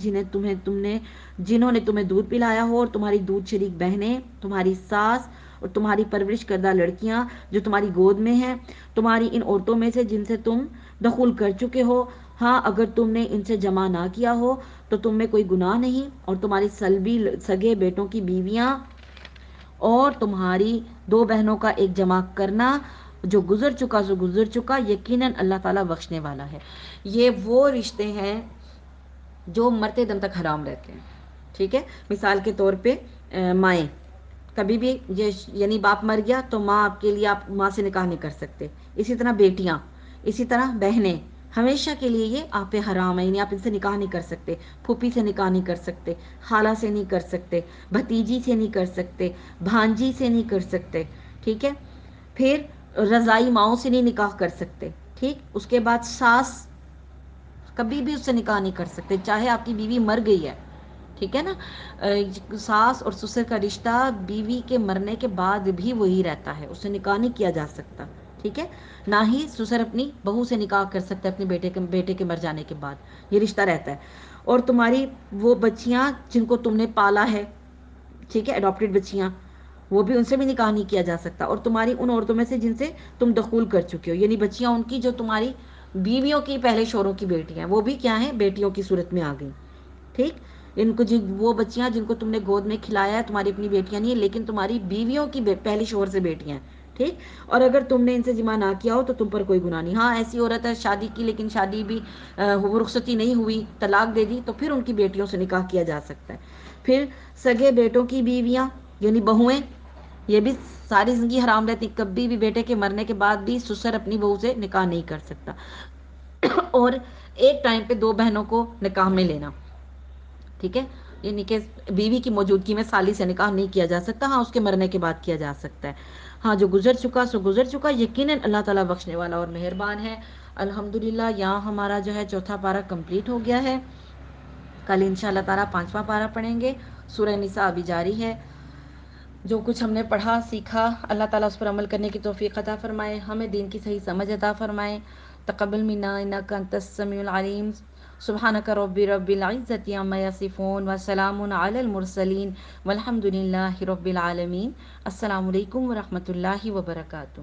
[SPEAKER 1] جنہوں نے تمہیں دودھ پلایا ہو، اور تمہاری دودھ شریک بہنیں، تمہاری ساس اور تمہاری پرورش کردہ لڑکیاں جو تمہاری گود میں ہیں، تمہاری ان عورتوں میں سے جن سے تم دخول کر چکے ہو، ہاں اگر تم نے ان سے جمع نہ کیا ہو تو تم میں کوئی گناہ نہیں، اور تمہاری سلبی سگے بیٹوں کی بیویاں اور تمہاری 2 بہنوں کا ایک جمع کرنا، جو گزر چکا سو گزر چکا، یقیناً اللہ تعالیٰ بخشنے والا ہے۔ یہ وہ رشتے ہیں جو مرتے دم تک حرام رہتے ہیں۔ ٹھیک ہے، مثال کے طور پہ مائیں، کبھی بھی یعنی باپ مر گیا تو ماں آپ کے لیے، آپ ماں سے نکاح نہیں کر سکتے۔ اسی طرح بیٹیاں، اسی طرح بہنیں، ہمیشہ کے لیے یہ آپ پہ حرام ہے، یعنی آپ ان سے نکاح نہیں کر سکتے، پھوپھی سے نکاح نہیں کر سکتے، خالہ سے نہیں کر سکتے، بھتیجی سے نہیں کر سکتے، بھانجی سے نہیں کر سکتے۔ ٹھیک ہے، پھر رضائی ماؤں سے نہیں نکاح کر سکتے۔ ٹھیک، اس کے بعد ساس، کبھی بھی اس سے نکاح نہیں کر سکتے چاہے آپ کی بیوی مر گئی ہے۔ ٹھیک ہے نا، ساس اور سسر کا رشتہ بیوی کے مرنے کے بعد بھی وہی رہتا ہے، اس سے نکاح نہیں کیا جا سکتا۔ ٹھیک ہے، نہ ہی سسر اپنی بہو سے نکاح کر سکتا ہے اپنے بیٹے کے مر جانے کے بعد، یہ رشتہ رہتا ہے۔ اور تمہاری وہ بچیاں جن کو تم نے پالا ہے، ٹھیک ہے، اڈاپٹیڈ بچیاں، وہ بھی ان سے بھی نکاح نہیں کیا جا سکتا۔ اور تمہاری ان عورتوں میں سے جن سے تم دخول کر چکے ہو، یعنی بچیاں ان کی جو تمہاری بیویوں کی پہلے شوہروں کی بیٹیاں ہیں، وہ بھی کیا ہیں، بیٹیوں کی صورت میں آ گئی۔ ٹھیک، ان کو وہ بچیاں جن کو تم نے گود میں کھلایا ہے تمہاری اپنی بیٹیاں نہیں ہیں، لیکن تمہاری بیویوں کی پہلی شوہر سے بیٹیاں ہیں۔ ٹھیک، اور اگر تم نے ان سے جمع نہ کیا ہو تو تم پر کوئی گناہ نہیں۔ ہاں ایسی عورت ہے شادی کی لیکن شادی بھی رخصتی نہیں ہوئی، طلاق دے دی، تو پھر ان کی بیٹیوں سے نکاح کیا جا سکتا ہے۔ پھر سگے بیٹوں کی بیویاں یعنی بہویں، یہ بھی ساری زندگی حرام رہتی، کبھی بھی بیٹے کے مرنے کے بعد بھی سسر اپنی بہو سے نکاح نہیں کر سکتا۔ اور ایک ٹائم پہ 2 بہنوں کو نکاح میں لینا، ٹھیک ہے، یعنی کہ بیوی کی موجودگی میں سالی سے نکاح نہیں کیا جا سکتا، ہاں اس کے مرنے کے بعد کیا جا سکتا ہے۔ ہاں جو گزر چکا سو گزر چکا، یقیناً اللہ تعالیٰ بخشنے والا اور مہربان ہے۔ الحمدللہ یہاں ہمارا جو ہے چوتھا پارہ کمپلیٹ ہو گیا ہے۔ کل انشاءاللہ تعالیٰ پانچواں پارہ پڑھیں گے۔ سورہ نساء ابھی جاری ہے۔ جو کچھ ہم نے پڑھا سیکھا، اللہ تعالیٰ اس پر عمل کرنے کی توفیق عطا فرمائے، ہمیں دین کی صحیح سمجھ عطا فرمائے۔ تقبل منا انک انت السمیع العلیم۔ سبحانک رب العزت عما یصفون وسلام علی المرسلین والحمد للہ رب العالمین۔ السلام علیکم ورحمۃ اللہ وبرکاتہ۔